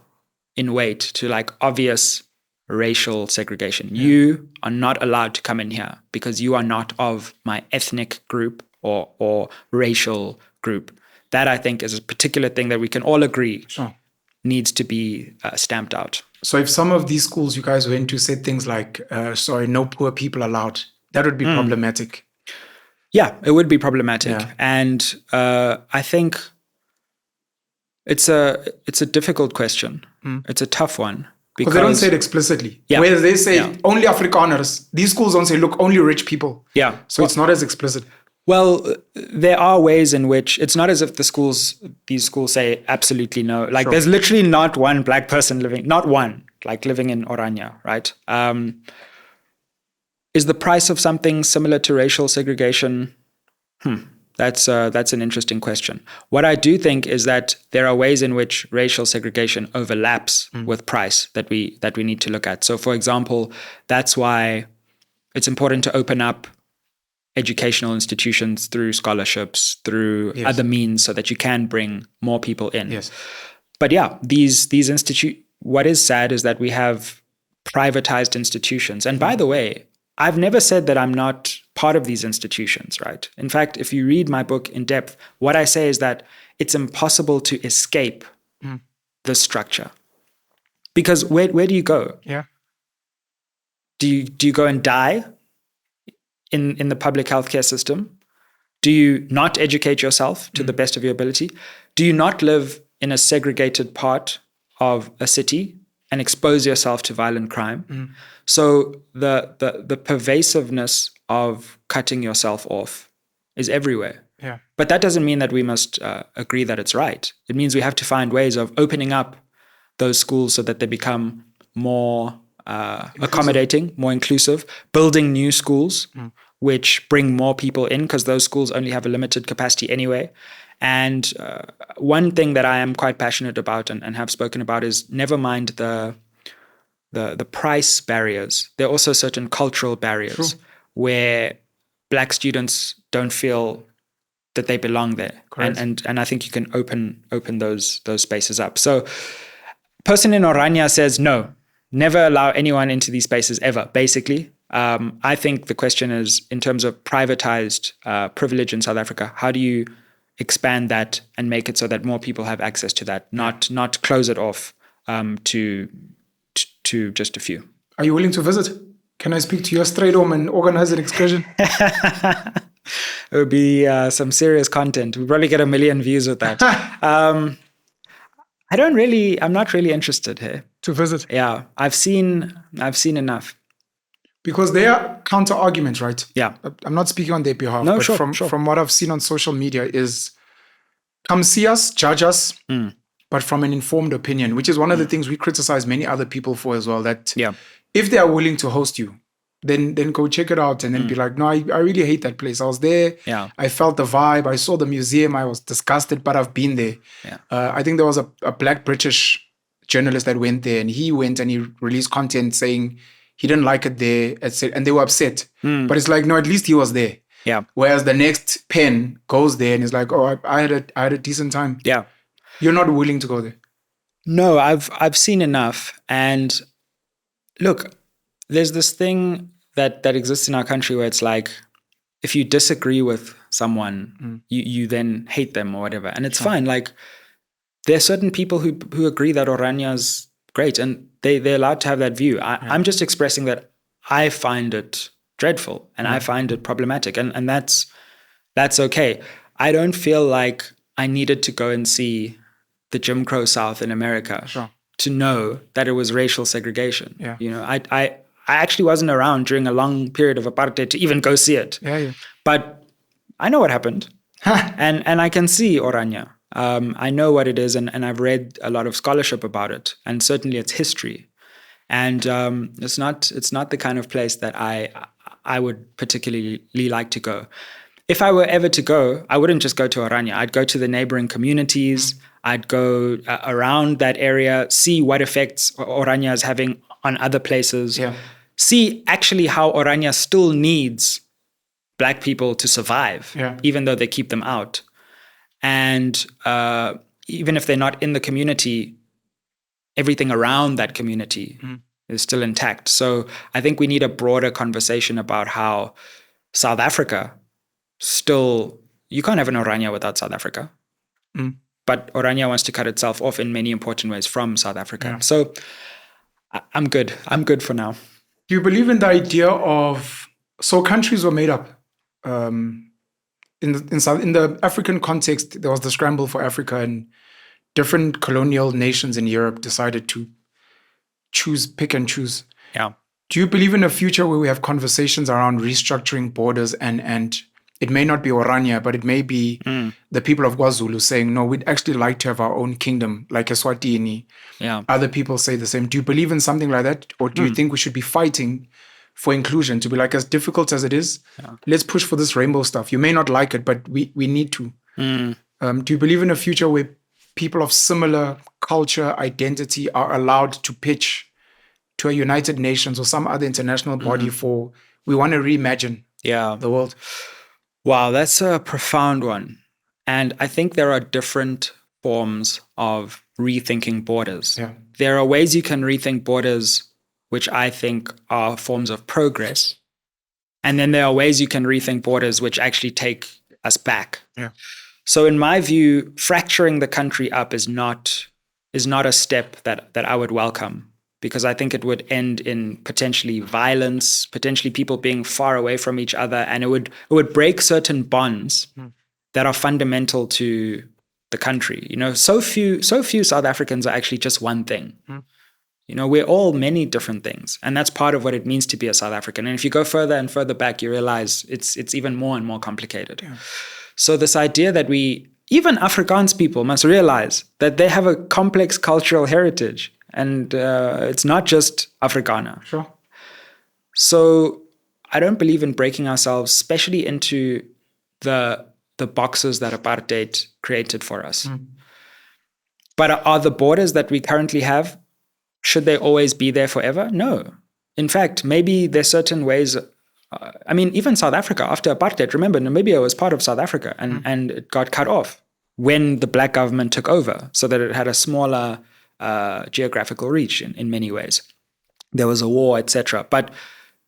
in weight to like obvious racial segregation. You are not allowed to come in here because you are not of my ethnic group or racial group. That I think is a particular thing that we can all agree needs to be stamped out. So if some of these schools you guys went to said things like, no poor people allowed, that would be problematic. Yeah, it would be problematic. Yeah. And I think it's a difficult question. It's a tough one. Because they don't say it explicitly. Yeah. Whereas they say only Afrikaners. These schools don't say, look, only rich people. Yeah. So it's not as explicit. Well, there are ways in which it's not as if these schools say absolutely no. Like there's literally not one black person living in Orania, right? Is the price of something similar to racial segregation? That's an interesting question. What I do think is that there are ways in which racial segregation overlaps with price that we need to look at. So, for example, that's why it's important to open up educational institutions through scholarships, through other means, so that you can bring more people in. Yes. But yeah, these what is sad is that we have privatized institutions. And by the way, I've never said that I'm not part of these institutions, right? In fact, if you read my book in depth, what I say is that it's impossible to escape the structure. Because where do you go? Yeah. Do you go and die in the public healthcare system? Do you not educate yourself to the best of your ability? Do you not live in a segregated part of a city and expose yourself to violent crime? So the pervasiveness of cutting yourself off is everywhere. Yeah. But that doesn't mean that we must agree that it's right. It means we have to find ways of opening up those schools so that they become more accommodating, more inclusive, building new schools which bring more people in, because those schools only have a limited capacity anyway. And one thing that I am quite passionate about and have spoken about is, never mind the price barriers, there are also certain cultural barriers where Black students don't feel that they belong there. And I think you can open those spaces up. So person in Orania says, no, never allow anyone into these spaces ever, basically. I think the question is, in terms of privatized privilege in South Africa, how do you expand that and make it so that more people have access to that, not close it off to just a few. Are you willing to visit? Can I speak to your straight home and organize an excursion? It would be some serious content. We'd probably get 1 million views with that. I'm not really interested here. To visit? Yeah, I've seen enough. Because they are counter arguments, right? Yeah. I'm not speaking on their behalf, no, but sure. from what I've seen on social media is, come see us, judge us, but from an informed opinion, which is one of the things we criticize many other people for as well, that if they are willing to host you, then go check it out and then be like, no, I really hate that place. I was there. Yeah. I felt the vibe. I saw the museum. I was disgusted, but I've been there. Yeah. I think there was a Black British journalist that went there, and he went and he released content saying he didn't like it there, and they were upset. But it's like, no, at least he was there. Yeah. Whereas the next pen goes there and is like, oh, I had a decent time. Yeah. You're not willing to go there. No, I've seen enough. And look, there's this thing that exists in our country where it's like, if you disagree with someone, you then hate them or whatever. And it's fine. Like, there are certain people who agree that Orania is great, and they're allowed to have that view. I'm just expressing that I find it dreadful and I find it problematic, and that's okay. I don't feel like I needed to go and see the Jim Crow South in America to know that it was racial segregation. Yeah. You know, I actually wasn't around during a long period of apartheid to even go see it. Yeah. But I know what happened, and I can see Orania. I know what it is, and I've read a lot of scholarship about it, and certainly its history. And it's not the kind of place that I would particularly like to go. If I were ever to go, I wouldn't just go to Orania. I'd go to the neighboring communities. I'd go around that area, see what effects Orania is having on other places. Yeah. See actually how Orania still needs Black people to survive, even though they keep them out. And even if they're not in the community, everything around that community is still intact. So I think we need a broader conversation about how South Africa still, you can't have an Orania without South Africa. But Orania wants to cut itself off in many important ways from South Africa. Yeah. So I'm good. I'm good for now. Do you believe in the idea of, so countries were made up? In the African context, there was the scramble for Africa, and different colonial nations in Europe decided to pick and choose. Yeah. Do you believe in a future where we have conversations around restructuring borders, and it may not be Orania, but it may be the people of KwaZulu saying, no, we'd actually like to have our own kingdom, like Eswatini. Yeah. Other people say the same. Do you believe in something like that? Or do you think we should be fighting for inclusion, to be like, as difficult as it is, let's push for this rainbow stuff. You may not like it, but we need to. Do you believe in a future where people of similar culture, identity are allowed to pitch to a United Nations or some other international body for, we want to reimagine the world? Wow, that's a profound one. And I think there are different forms of rethinking borders. Yeah. There are ways you can rethink borders, which I think are forms of progress. And then there are ways you can rethink borders which actually take us back. Yeah. So in my view, fracturing the country up is not a step that I would welcome, because I think it would end in potentially violence, potentially people being far away from each other, and it would break certain bonds that are fundamental to the country. You know, so few South Africans are actually just one thing. You know, we're all many different things, and that's part of what it means to be a South African. And if you go further and further back, you realize it's even more and more complicated. Yeah. So this idea that even Afrikaans people must realize that they have a complex cultural heritage, and it's not just Afrikaner. Sure. So I don't believe in breaking ourselves, especially into the boxes that apartheid created for us. But are the borders that we currently have, should they always be there forever? No. In fact, maybe there's certain ways. I mean, even South Africa, after apartheid, remember, Namibia was part of South Africa, and it got cut off when the black government took over, so that it had a smaller geographical reach in many ways. There was a war, etc. But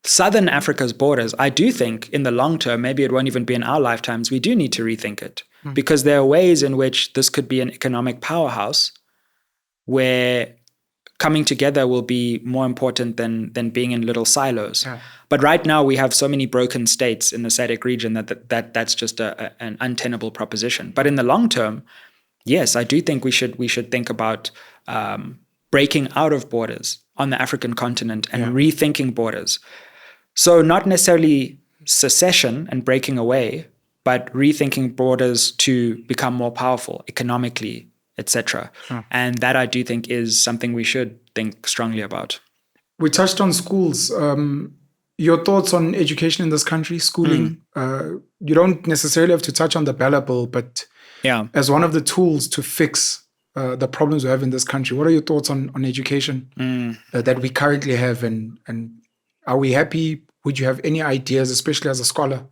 Southern Africa's borders, I do think in the long term, maybe it won't even be in our lifetimes, we do need to rethink it, because there are ways in which this could be an economic powerhouse where coming together will be more important than being in little silos. Yeah. But right now we have so many broken states in the SADC region that's just an untenable proposition. But in the long term, yes, I do think we should think about breaking out of borders on the African continent and rethinking borders. So not necessarily secession and breaking away, but rethinking borders to become more powerful economically, etc. And that I do think is something we should think strongly about. We touched on schools. Your thoughts on education in this country, schooling? You don't necessarily have to touch on the ballot bill, but as one of the tools to fix the problems we have in this country, what are your thoughts on education that we currently have? And are we happy? Would you have any ideas, especially as a scholar,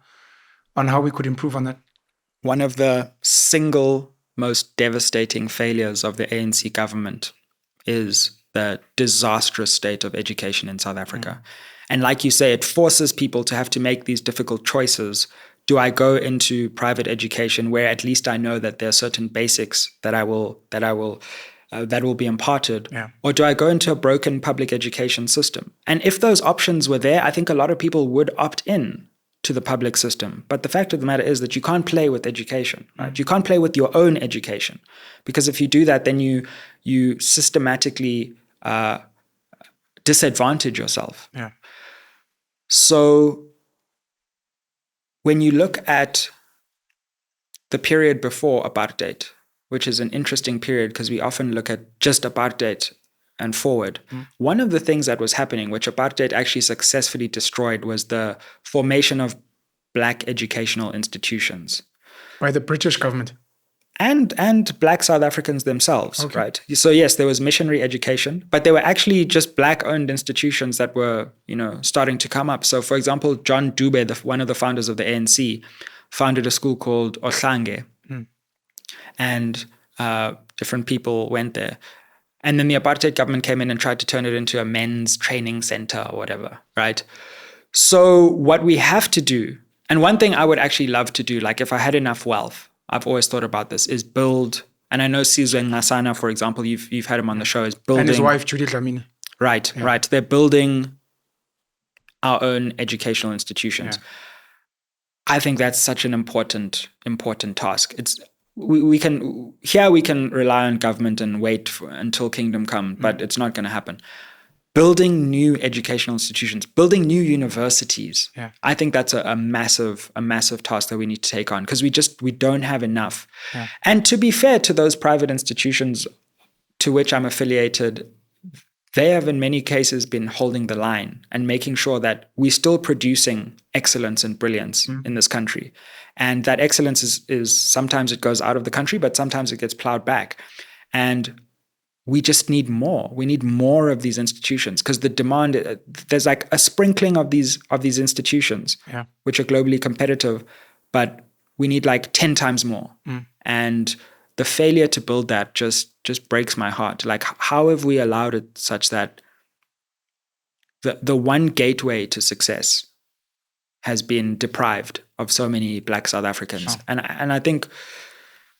on how we could improve on that? One of the single most devastating failures of the ANC government is the disastrous state of education in South Africa. And like you say, it forces people to have to make these difficult choices. Do I go into private education where at least I know that there are certain basics that will be imparted? Or do I go into a broken public education system? And if those options were there, I think a lot of people would opt in to the public system. But the fact of the matter is that you can't play with education, right? You can't play with your own education, because if you do that, then you systematically disadvantage yourself. So when you look at the period before apartheid, which is an interesting period because we often look at just apartheid and forward. One of the things that was happening, which apartheid actually successfully destroyed, was the formation of black educational institutions. By the British government? And black South Africans themselves, right? So yes, there was missionary education, but there were actually just black-owned institutions that were, starting to come up. So for example, John Dube, one of the founders of the ANC, founded a school called Ohlange. And different people went there. And then the apartheid government came in and tried to turn it into a men's training center or whatever, right? So what we have to do, and one thing I would actually love to do, like if I had enough wealth, I've always thought about this, is build, and I know Sizwe Mpofu-Walsh, for example, you've had him on the show, is building. And his wife, Judith Lamini. Right. They're building our own educational institutions. I think that's such an important task. We can rely on government and wait until kingdom come, but it's not going to happen. Building new educational institutions, building new universities. I think that's a massive task that we need to take on, because we don't have enough. And to be fair to those private institutions to which I'm affiliated, they have in many cases been holding the line and making sure that we're still producing excellence and brilliance in this country. And that excellence is sometimes it goes out of the country, but sometimes it gets plowed back. And we just need more. We need more of these institutions because the demand, there's like a sprinkling of these institutions, which are globally competitive, but we need like 10 times more. And the failure to build that just breaks my heart. Like, how have we allowed it such that the one gateway to success has been deprived of so many Black South Africans? Sure. And I think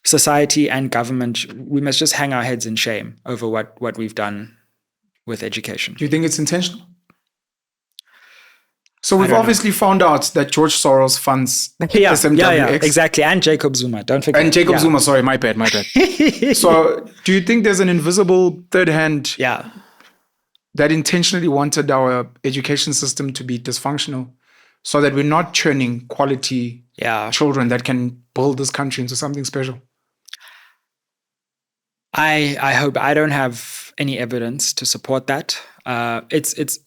society and government, we must just hang our heads in shame over what we've done with education. Do you think it's intentional? So we've obviously found out that George Soros funds SMWX. Yeah, exactly. And Jacob Zuma, don't forget. And Jacob Zuma, sorry, my bad. So do you think there's an invisible third hand that intentionally wanted our education system to be dysfunctional so that we're not churning quality children that can build this country into something special? I hope. I don't have any evidence to support that. It's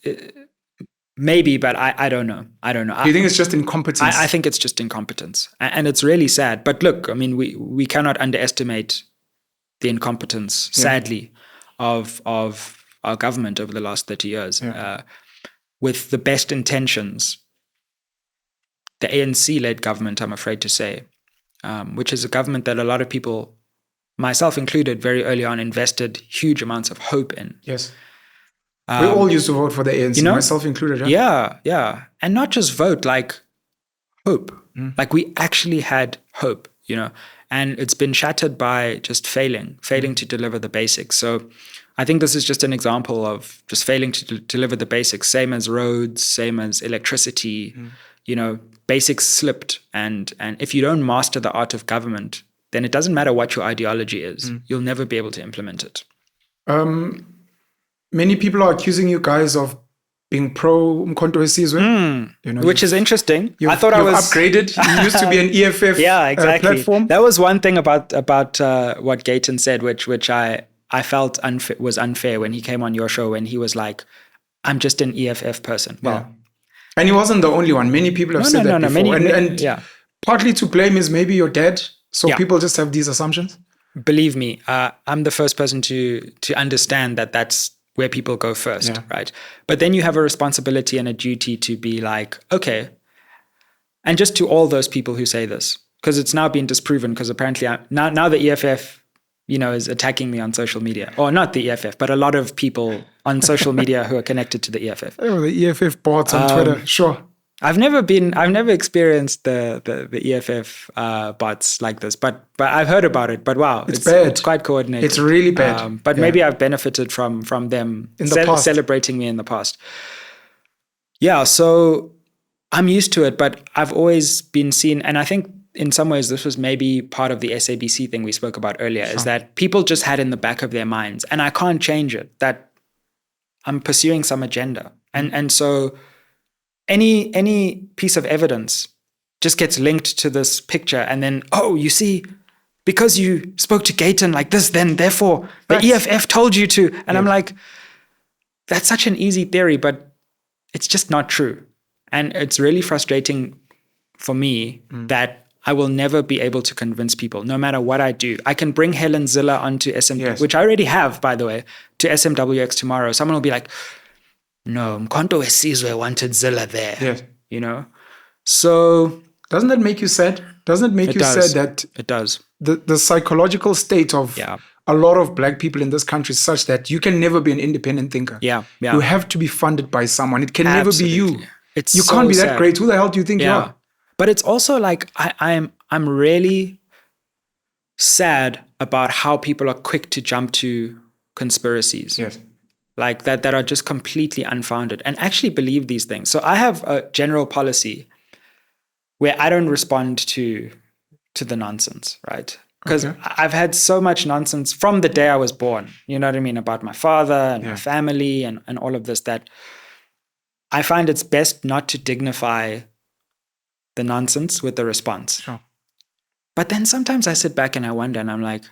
maybe, but I don't know. Do you think it's just incompetence? I think it's just incompetence. And it's really sad. But look, I mean, we cannot underestimate the incompetence, sadly, of our government over the last 30 years. With the best intentions, the ANC-led government, I'm afraid to say, which is a government that a lot of people, myself included, very early on invested huge amounts of hope in. Yes. We all used to vote for the ANC, myself included. Yeah. And not just vote, like hope. Like we actually had hope, and it's been shattered by just failing to deliver the basics. So I think this is just an example of just failing to deliver the basics, same as roads, same as electricity, basics slipped. And if you don't master the art of government, then it doesn't matter what your ideology is. You'll never be able to implement it. Many people are accusing you guys of being pro Mkhonto Sizwe, which is interesting. I thought I was upgraded. You used to be an EFF platform. That was one thing about what Gayton said, which I felt was unfair when he came on your show, when he was like, "I'm just an EFF person." Well, and he wasn't the only one. Many people have said that before. And partly to blame is maybe your dad. So people just have these assumptions. Believe me, I'm the first person to understand that that's where people go first, right? But then you have a responsibility and a duty to be like, okay, and just to all those people who say this, because it's now been disproven, because apparently now the EFF, is attacking me on social media, or not the EFF, but a lot of people on social media who are connected to the EFF. Oh, the EFF bots on Twitter, sure. I've never experienced the EFF bots like this, but I've heard about it. But wow, it's bad. It's quite coordinated. It's really bad. But maybe I've benefited from them in the past, celebrating me in the past. Yeah, so I'm used to it, but I've always been seen, and I think in some ways this was maybe part of the SABC thing we spoke about earlier, is that people just had in the back of their minds, and I can't change it, that I'm pursuing some agenda, and so. Any piece of evidence just gets linked to this picture, and then, you see, because you spoke to Gayton like this, then therefore the EFF told you to. And I'm like, that's such an easy theory, but it's just not true. And it's really frustrating for me that I will never be able to convince people, no matter what I do. I can bring Helen Ziller onto SMWX, which I already have, by the way, to SMWX tomorrow. Someone will be like, no, Mkhonto Sizwe wanted Zilla there. Yes. So doesn't that make you sad? Doesn't it make you sad that it does? The psychological state of a lot of Black people in this country is such that you can never be an independent thinker. You have to be funded by someone. It can never be you. You can't be that great. Who the hell do you think you are? But it's also like I'm really sad about how people are quick to jump to conspiracies. Yes. Like that are just completely unfounded and actually believe these things. So I have a general policy where I don't respond to the nonsense, right? Because I've had so much nonsense from the day I was born, you know what I mean, about my father and my family and all of this, that I find it's best not to dignify the nonsense with the response. Sure. But then sometimes I sit back and I wonder, and I'm like,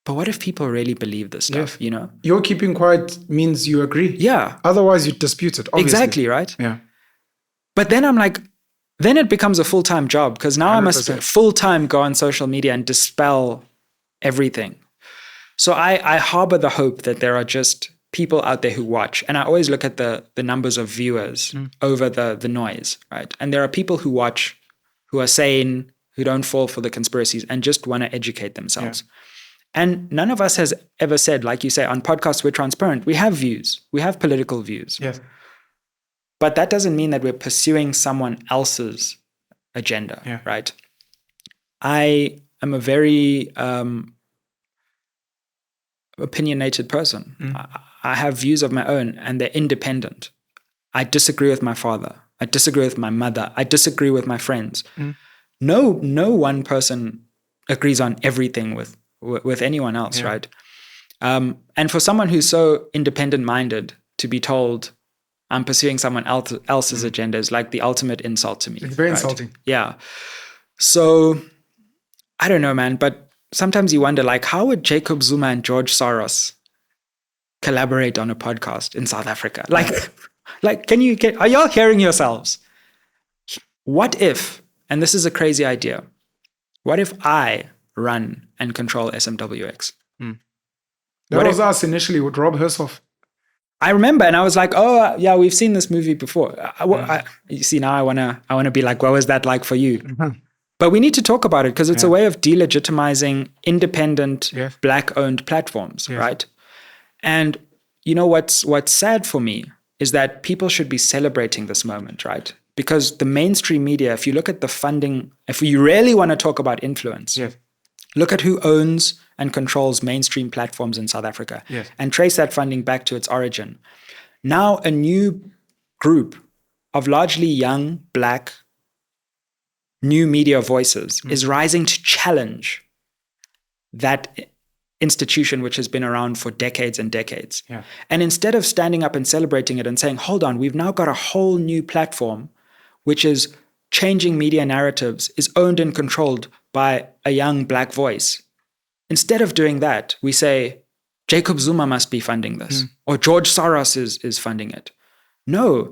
but what if people really believe this stuff, Yes. you know? Your keeping quiet means you agree. Yeah. Otherwise, you dispute it, obviously. Exactly, right? Yeah. But then I'm like, then it becomes a full-time job because now 100%. I must full-time go on social media and dispel everything. So I harbor the hope that there are just people out there who watch. And I always look at the numbers of viewers over the noise, right? And there are people who watch, who are sane, who don't fall for the conspiracies and just want to educate themselves. Yeah. And none of us has ever said, like you say, on podcasts, we're transparent. We have views. We have political views. Yes. But that doesn't mean that we're pursuing someone else's agenda, right? I am a very opinionated person. I have views of my own and they're independent. I disagree with my father. I disagree with my mother. I disagree with my friends. No one person agrees on everything with anyone else, right? And for someone who's so independent-minded to be told I'm pursuing someone else's agenda is like the ultimate insult to me. It's very insulting. Yeah. So I don't know, man, but sometimes you wonder, like, how would Jacob Zuma and George Soros collaborate on a podcast in South Africa? Like are y'all hearing yourselves? What if, and this is a crazy idea, what if I run and control SMWX? That was us initially with Rob Hersoff. I remember, and I was like, "Oh, yeah, we've seen this movie before." You see, now I wanna be like, "What was that like for you?" But we need to talk about it because it's a way of delegitimizing independent, Black-owned platforms, right? And you know what's sad for me is that people should be celebrating this moment, right? Because the mainstream media, if you look at the funding, if you really want to talk about influence, look at who owns and controls mainstream platforms in South Africa and trace that funding back to its origin. Now a new group of largely young, Black, new media voices is rising to challenge that institution which has been around for decades and decades. And instead of standing up and celebrating it and saying, hold on, we've now got a whole new platform which is changing media narratives, is owned and controlled by a young Black voice. Instead of doing that, we say, Jacob Zuma must be funding this, or George Soros is funding it. No.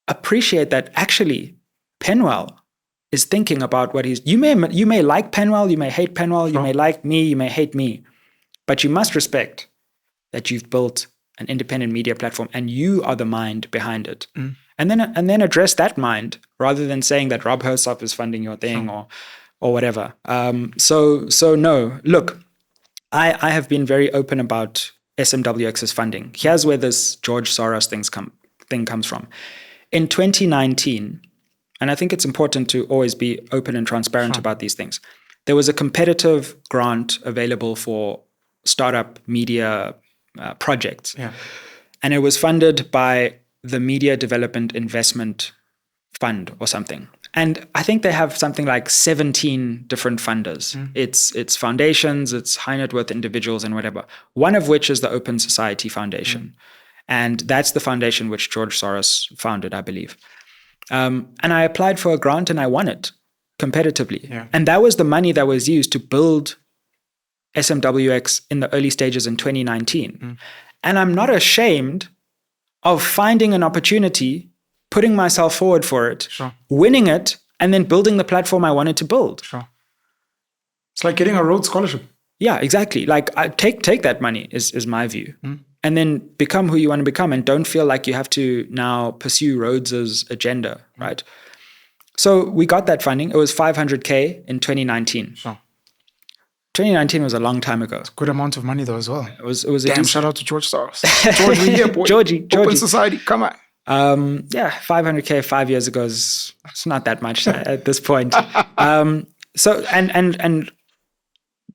Appreciate that actually Penuel is thinking about what you may like Penuel, you may hate Penuel, you may like me, you may hate me, but you must respect that you've built an independent media platform and you are the mind behind it. And then address that mind rather than saying that Rob Hersoff is funding your thing or whatever. So no, look, I have been very open about SMWX's funding. Here's where this George Soros thing comes from. In 2019, and I think it's important to always be open and transparent about these things, there was a competitive grant available for startup media projects. And it was funded by the Media Development Investment Fund or something. And I think they have something like 17 different funders. It's foundations, it's high net worth individuals and whatever. One of which is the Open Society Foundation. And that's the foundation which George Soros founded, I believe. And I applied for a grant and I won it competitively. And that was the money that was used to build SMWX in the early stages in 2019. And I'm not ashamed of finding an opportunity, putting myself forward for it, winning it, and then building the platform I wanted to build. It's like getting a Rhodes Scholarship. Yeah, exactly. Like take that money is my view. And then become who you want to become and don't feel like you have to now pursue Rhodes's agenda, right? So we got that funding. It was 500K in 2019. 2019 was a long time ago. It's a good amount of money though as well. It was Damn, shout out to George Soros. George, we here, boy. Georgie. Open Society, come on. 500K 5 years ago it's not that much at this point. So and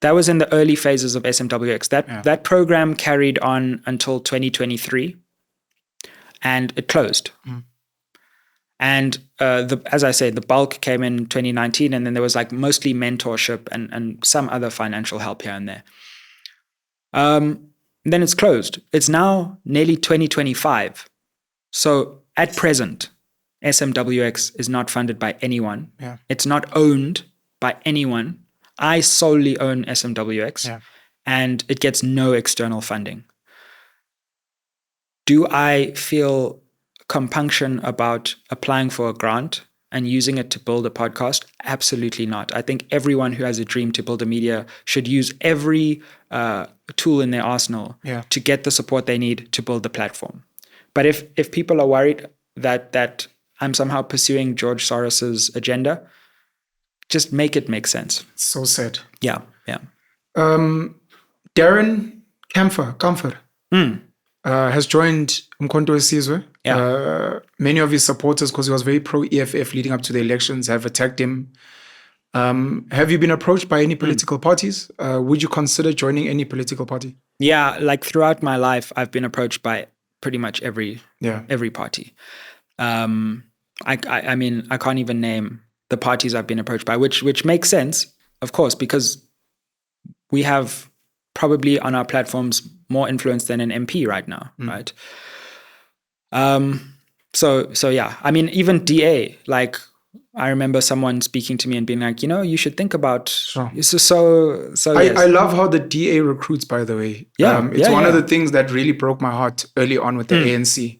that was in the early phases of SMWX. That program carried on until 2023, and it closed. And as I say, the bulk came in 2019, and then there was like mostly mentorship and some other financial help here and there. Then it's closed. It's now nearly 2025. So at present, SMWX is not funded by anyone. It's not owned by anyone I solely own SMWX, Yeah. and it gets no external funding. Do I feel compunction about applying for a grant and using it to build a podcast? Absolutely not. I think everyone who has a dream to build a media should use every tool in their arsenal to get the support they need to build the platform. But if people are worried that I'm somehow pursuing George Soros's agenda, just make it make sense. It's so sad. Yeah. Darren Comfort has joined Umkhonto Sizwe. Many of his supporters, because he was very pro-EFF leading up to the elections, have attacked him. Have you been approached by any political parties? Would you consider joining any political party? Yeah, like throughout my life, I've been approached by pretty much every party. I mean, I can't even name the parties I've been approached by, which makes sense, of course, because we have probably on our platforms more influence than an MP right now, right? So yeah, I mean, even DA, like I remember someone speaking to me and being like, you should think about this is so I love how the DA recruits, by the way. It's one of the things that really broke my heart early on with the ANC.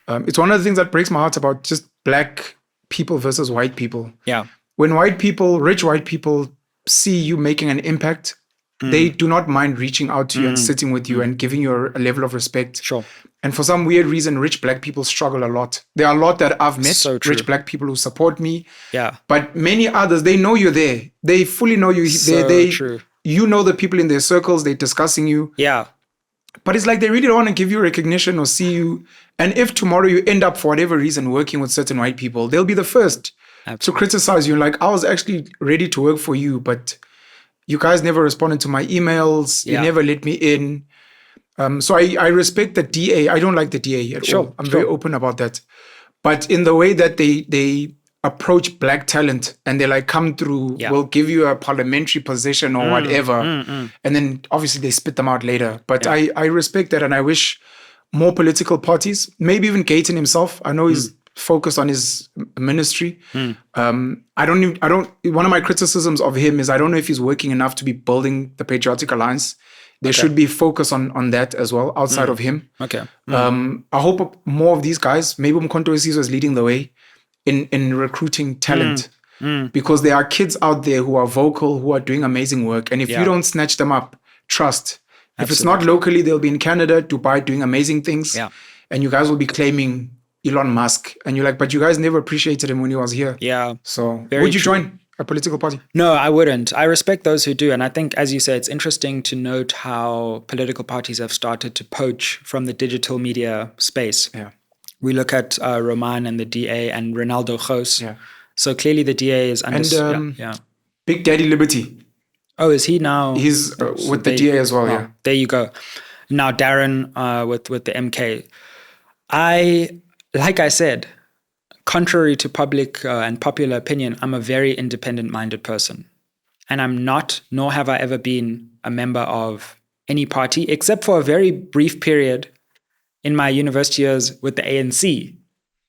It's one of the things that breaks my heart about just black people versus white people. Yeah. When rich white people see you making an impact, they do not mind reaching out to you and sitting with you and giving you a level of respect. Sure. And for some weird reason, rich black people struggle a lot. There are a lot that I've met, rich black people who support me. Yeah. But many others, they know you're there. They fully know you. True. You know the people in their circles, they're discussing you. Yeah. But it's like they really don't want to give you recognition or see you. And if tomorrow you end up, for whatever reason, working with certain white people, they'll be the first to criticize you. Like, I was actually ready to work for you, but you guys never responded to my emails. You never let me in. So I respect the DA. I don't like the DA at all. I'm very open about that. But in the way that they approach black talent and they like come through, we'll give you a parliamentary position or whatever. And then obviously they spit them out later. But I respect that, and I wish more political parties, maybe even Gayton himself. I know he's focused on his ministry. One of my criticisms of him is I don't know if he's working enough to be building the Patriotic Alliance. There should be focus on that as well, outside of him. Okay. I hope more of these guys, maybe Umkhonto Sizwe is leading the way in recruiting talent. Because there are kids out there who are vocal, who are doing amazing work. And if you don't snatch them up, trust. If it's not locally, they'll be in Canada, Dubai, doing amazing things. Yeah. And you guys will be claiming Elon Musk. And you're like, but you guys never appreciated him when he was here. Yeah. So would you join a political party? No, I wouldn't. I respect those who do. And I think, as you say, it's interesting to note how political parties have started to poach from the digital media space. Yeah. We look at Roman and the DA and Ronaldo Khos. Yeah. So clearly the DA is under... And Big Daddy Liberty. Oh, is he now? He's with the DA as well, yeah. There you go. Now Darren with the MK. Like I said, contrary to public and popular opinion, I'm a very independent-minded person. And I'm not, nor have I ever been, a member of any party, except for a very brief period in my university years with the ANC,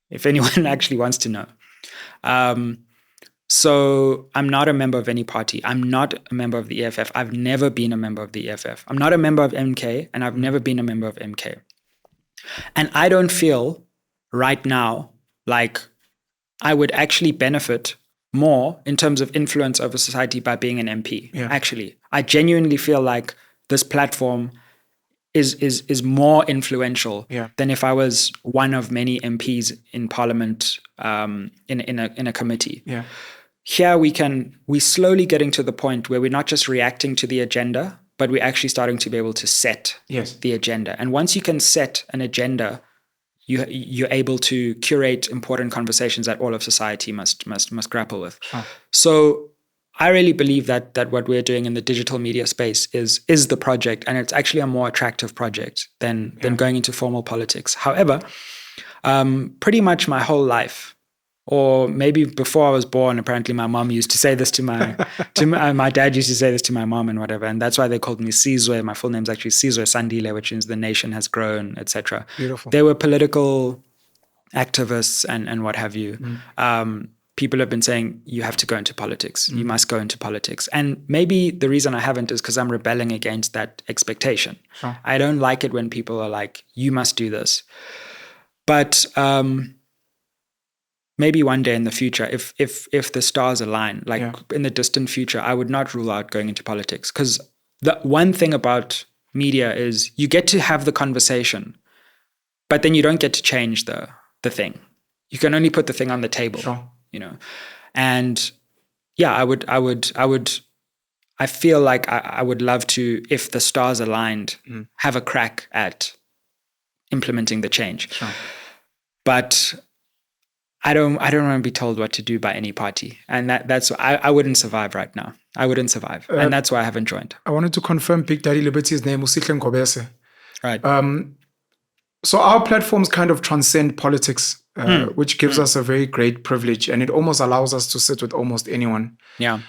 if anyone actually wants to know. So I'm not a member of any party. I'm not a member of the EFF. I've never been a member of the EFF. I'm not a member of MK, and I've never been a member of MK. And I don't feel right now like I would actually benefit more in terms of influence over society by being an MP. Yeah. Actually, I genuinely feel like this platform is more influential than if I was one of many MPs in Parliament in a committee. Yeah. Here we're slowly getting to the point where we're not just reacting to the agenda, but we're actually starting to be able to set the agenda. And once you can set an agenda, you're able to curate important conversations that all of society must grapple with. Oh. So I really believe that what we're doing in the digital media space is the project, and it's actually a more attractive project than going into formal politics. However, pretty much my whole life, or maybe before I was born, apparently my mom used to say this to my dad used to say this to my mom and whatever, and that's why they called me Sizwe. My full name's actually Sizwe Sandile, which means the nation has grown, etc. Beautiful. They were political activists and what have you. people have been saying, you have to go into politics. You must go into politics. And maybe the reason I haven't is because I'm rebelling against that expectation. Sure. I don't like it when people are like, you must do this. But maybe one day in the future, if the stars align, like in the distant future, I would not rule out going into politics. Because the one thing about media is you get to have the conversation, but then you don't get to change the thing. You can only put the thing on the table, you know. And yeah, I feel like I would love to, if the stars aligned, have a crack at implementing the change. Sure. But I don't want to be told what to do by any party. And that's I wouldn't survive right now. I wouldn't survive. And that's why I haven't joined. I wanted to confirm Big Daddy Liberty's name, Usihle Ngobese. Right. So our platforms kind of transcend politics, which gives us a very great privilege, and it almost allows us to sit with almost anyone. Yeah.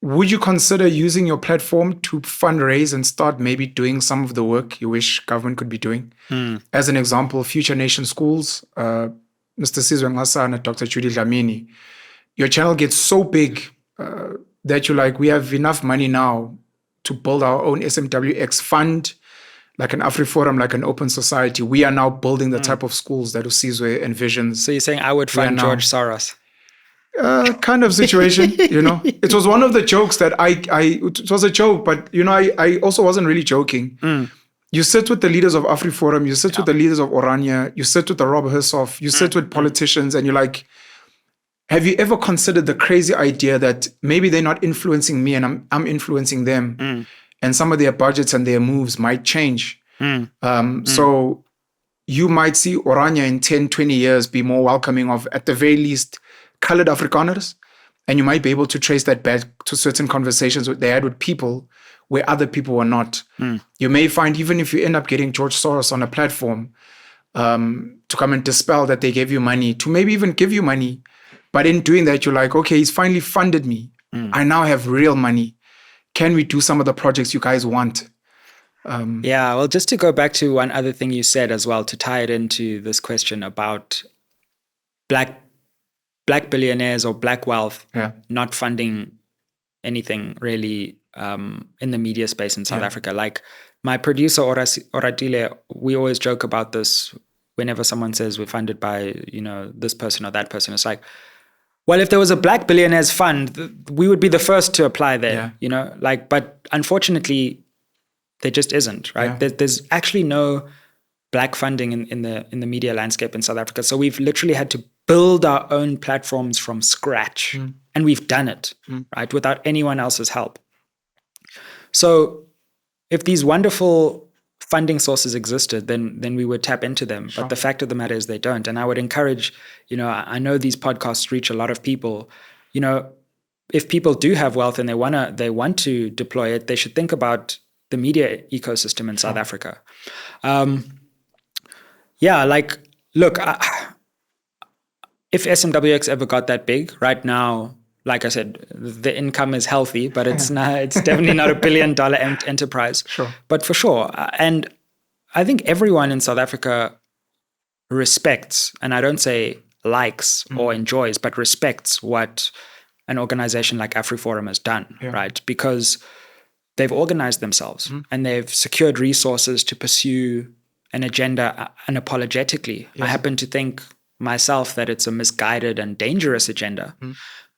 Would you consider using your platform to fundraise and start maybe doing some of the work you wish government could be doing? As an example, Future Nation Schools, Mr. Sizwe Mpofu-Walsh and Dr. Judy Dlamini. Your channel gets so big that you're like, we have enough money now to build our own SMWX fund, like an AfriForum, like an open society. We are now building the type of schools that Sizwe envisions. So you're saying I would fund George Soros? Kind of situation, you know. It was one of the jokes that it was a joke, but, you know, I also wasn't really joking. You sit with the leaders of AfriForum, you sit with the leaders of Orania, you sit with the Rob Hersoff, you sit with politicians, and you're like, have you ever considered the crazy idea that maybe they're not influencing me and I'm influencing them, and some of their budgets and their moves might change? So you might see Orania in 10, 20 years be more welcoming of, at the very least, colored Afrikaners, and you might be able to trace that back to certain conversations they had with people where other people were not. You may find, even if you end up getting George Soros on a platform to come and dispel that they gave you money, to maybe even give you money, but in doing that, you're like, okay, he's finally funded me. I now have real money. Can we do some of the projects you guys want? Yeah, well, just to go back to one other thing you said as well, to tie it into this question about black billionaires or black wealth not funding anything really in the media space in South Africa. Like my producer, Oratile, we always joke about this whenever someone says we're funded by, you know, this person or that person. It's like, well, if there was a black billionaires fund, we would be the first to apply there, you know, like, but unfortunately there just isn't, right? There's actually no black funding in the media landscape in South Africa. So we've literally had to build our own platforms from scratch. And we've done it, right? Without anyone else's help. So if these wonderful funding sources existed, then we would tap into them. But the fact of the matter is they don't. And I would encourage, you know, I know these podcasts reach a lot of people. You know, if people do have wealth and they want to deploy it, they should think about the media ecosystem in South Africa. Like, look, if SMWX ever got that big, right now, like I said, the income is healthy, but it's definitely not $1 billion enterprise. But for sure. And I think everyone in South Africa respects, and I don't say likes or enjoys, but respects what an organization like AfriForum has done, right? Because they've organized themselves and they've secured resources to pursue an agenda unapologetically. I happen to think myself that it's a misguided and dangerous agenda.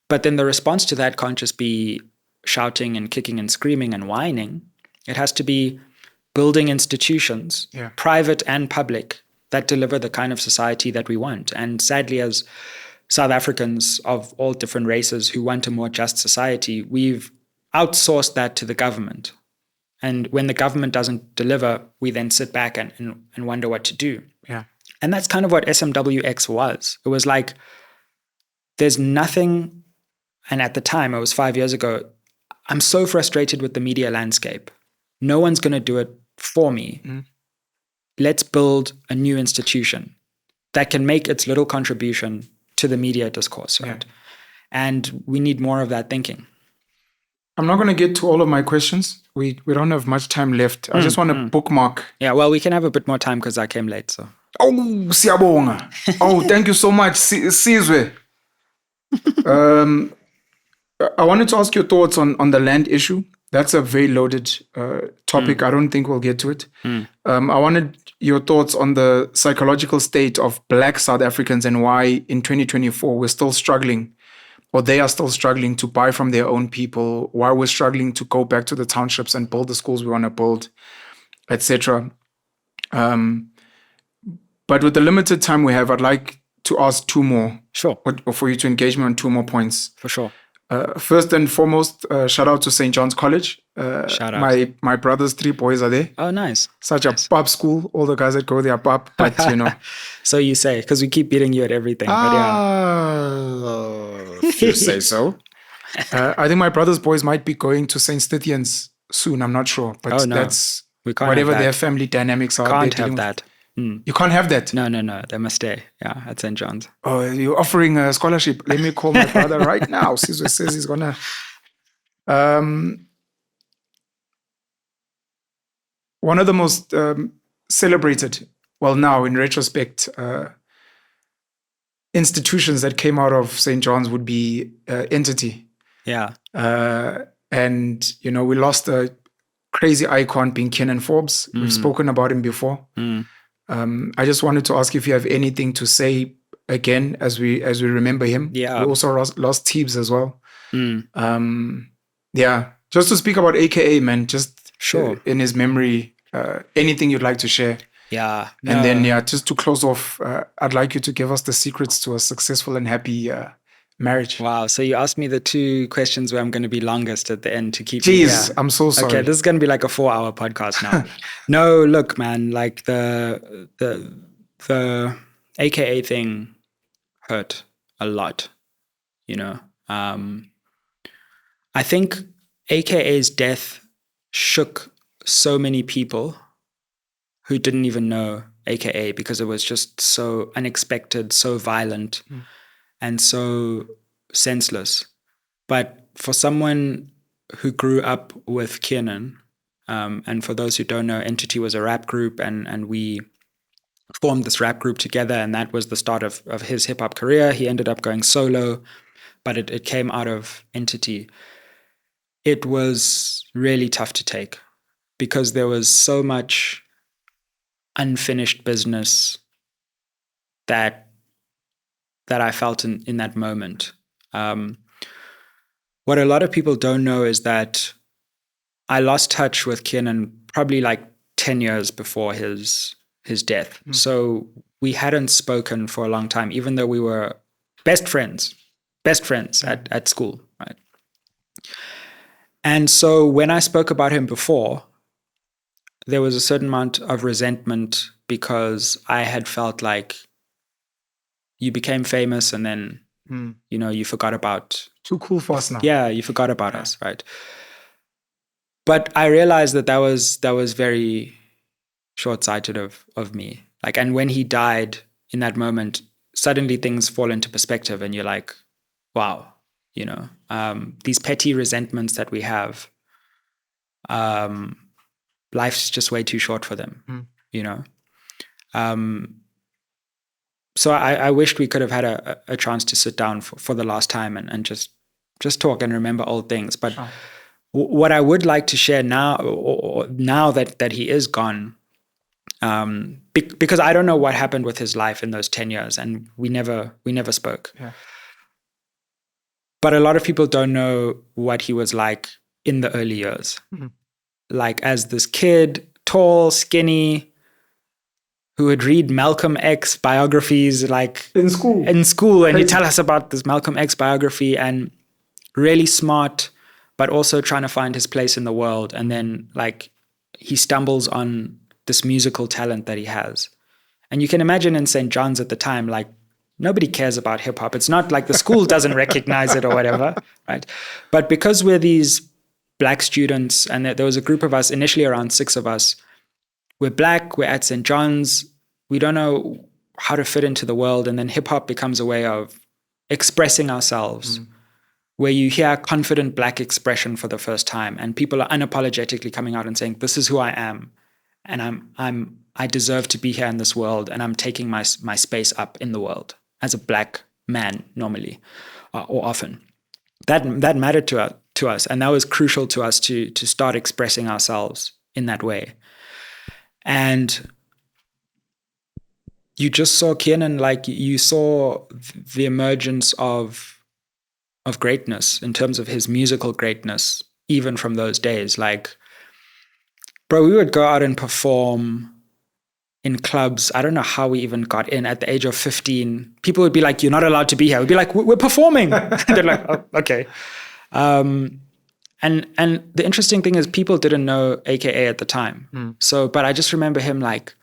But then the response to that can't just be shouting and kicking and screaming and whining. It has to be building institutions, private and public, that deliver the kind of society that we want. And sadly, as South Africans of all different races who want a more just society, we've outsourced that to the government. And when the government doesn't deliver, we then sit back and wonder what to do. And that's kind of what SMWX was. It was like, there's nothing, and at the time, it was 5 years ago, I'm so frustrated with the media landscape. No one's going to do it for me. Let's build a new institution that can make its little contribution to the media discourse, right? And we need more of that thinking. I'm not going to get to all of my questions. We don't have much time left. I just want to bookmark. Yeah, well, we can have a bit more time because I came late, so. Oh, siyabonga. Oh, thank you so much, Sizwe. I wanted to ask your thoughts on the land issue. That's a very loaded topic. I don't think we'll get to it. I wanted your thoughts on the psychological state of Black South Africans and why in 2024 we're still struggling, or they are still struggling to buy from their own people, why we're struggling to go back to the townships and build the schools we want to build, etc. But with the limited time we have, I'd like to ask two more. Sure. Or for you to engage me on two more points. For sure. First and foremost, shout out to St. John's College. Shout out. My brother's 3 boys are there. Oh, nice. Such a pub school. All the guys that go there are pub, but you know. So you say, because we keep beating you at everything. If you say so. I think my brother's boys might be going to St. Stithians soon. I'm not sure, but that's we can't whatever have that. their family dynamics are. Can't have that. You can't have that. No. They must stay. Yeah, at St. John's. Oh, you're offering a scholarship. Let me call my brother right now. Sizwe says he's gonna. One of the most celebrated, well, now in retrospect, institutions that came out of St. John's would be Entity. Yeah. And you know, we lost a crazy icon being Kenan Forbes. We've spoken about him before. I just wanted to ask if you have anything to say again as we remember him. Yeah. We also lost Teebs as well. Yeah. Just to speak about AKA, man, just sure. In his memory, anything you'd like to share. Yeah. And then, just to close off, I'd like you to give us the secrets to a successful and happy marriage. Wow. So you asked me the 2 questions where I'm going to be longest at the end to keep. Jeez, I'm so sorry. Okay, this is going to be like a 4-hour podcast now. No, look, man, like the AKA thing hurt a lot, you know. I think AKA's death shook so many people who didn't even know AKA because it was just so unexpected, so violent, and so senseless. But for someone who grew up with Kenan, and for those who don't know, Entity was a rap group, and we formed this rap group together, and that was the start of his hip-hop career. He ended up going solo, but it came out of Entity. It was really tough to take because there was so much unfinished business that I felt in that moment. What a lot of people don't know is that I lost touch with Kenan probably like 10 years before his death. So we hadn't spoken for a long time, even though we were best friends at school, right? And so when I spoke about him before, there was a certain amount of resentment because I had felt like you became famous and then, you know, you forgot about... Too cool for us now. Yeah, you forgot about us, right? But I realized that was very short-sighted of me. Like, and when he died in that moment, suddenly things fall into perspective and you're like, wow, you know, these petty resentments that we have, life's just way too short for them, you know? So I wished we could have had a chance to sit down for the last time and just talk and remember old things. But what I would like to share now, or now that he is gone, because I don't know what happened with his life in those 10 years, and we never spoke. Yeah. But a lot of people don't know what he was like in the early years. Like as this kid, tall, skinny, who would read Malcolm X biographies like in school, and he'd tell us about this Malcolm X biography, and really smart, but also trying to find his place in the world. And then like he stumbles on this musical talent that he has. And you can imagine in St. John's at the time, like nobody cares about hip hop. It's not like the school doesn't recognize it or whatever, right? But because we're these Black students, and there was a group of us, initially around 6 of us, we're Black, we're at St. John's, we don't know how to fit into the world. And then hip hop becomes a way of expressing ourselves, where you hear confident Black expression for the first time, and people are unapologetically coming out and saying, this is who I am. and I deserve to be here in this world, and I'm taking my space up in the world as a black man normally, or often. That mattered to us, and that was crucial to us to start expressing ourselves in that way. And you just saw Kiernan, like you saw the emergence of greatness in terms of his musical greatness, even from those days. Like, bro, we would go out and perform in clubs. I don't know how we even got in at the age of 15. People would be like, "You're not allowed to be here." We'd be like, "We're performing." They're like, "Oh, okay." And the interesting thing is people didn't know AKA at the time. So, but I just remember him like